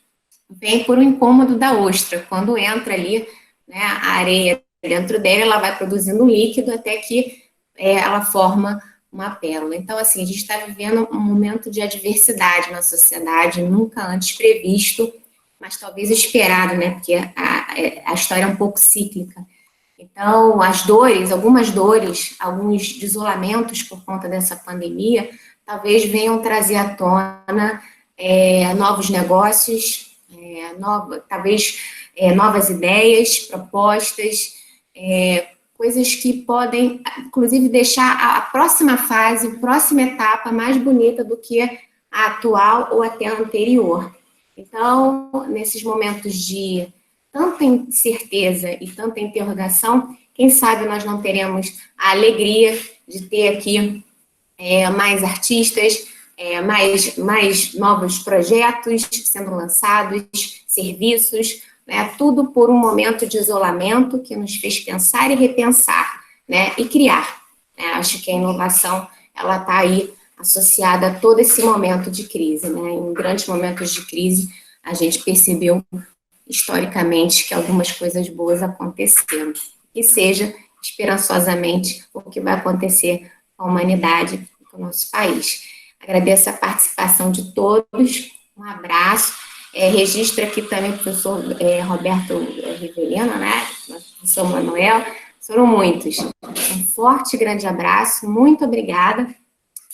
vem por um incômodo da ostra, quando entra ali, né, a areia dentro dela, ela vai produzindo um líquido até que ela forma uma pérola. Então, assim, a gente está vivendo um momento de adversidade na sociedade, nunca antes previsto, mas talvez esperado, né, porque a história é um pouco cíclica. Então, as dores, algumas dores, alguns desolamentos por conta dessa pandemia, talvez venham trazer à tona novos negócios, talvez novas ideias, propostas, coisas que podem, inclusive, deixar a próxima fase, a próxima etapa mais bonita do que a atual ou até a anterior. Então, nesses momentos de tanta incerteza e tanta interrogação, quem sabe nós não teremos a alegria de ter aqui mais artistas, mais novos projetos sendo lançados, serviços, né, tudo por um momento de isolamento que nos fez pensar e repensar, né, e criar. Né? Acho que a inovação ela está aí associada a todo esse momento de crise. Né? Em grandes momentos de crise, a gente percebeu historicamente que algumas coisas boas aconteceram. E seja esperançosamente o que vai acontecer com a humanidade e com o nosso país. Agradeço a participação de todos, um abraço. Registro aqui também o professor Roberto Rivelino, né? O professor Manuel, foram muitos. Um forte e grande abraço, muito obrigada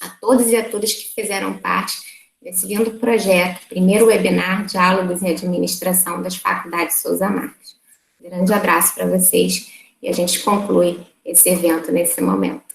a todos e a todas que fizeram parte desse lindo projeto, primeiro webinar Diálogos em Administração das Faculdades Souza Marques. Um grande abraço para vocês e a gente conclui esse evento nesse momento.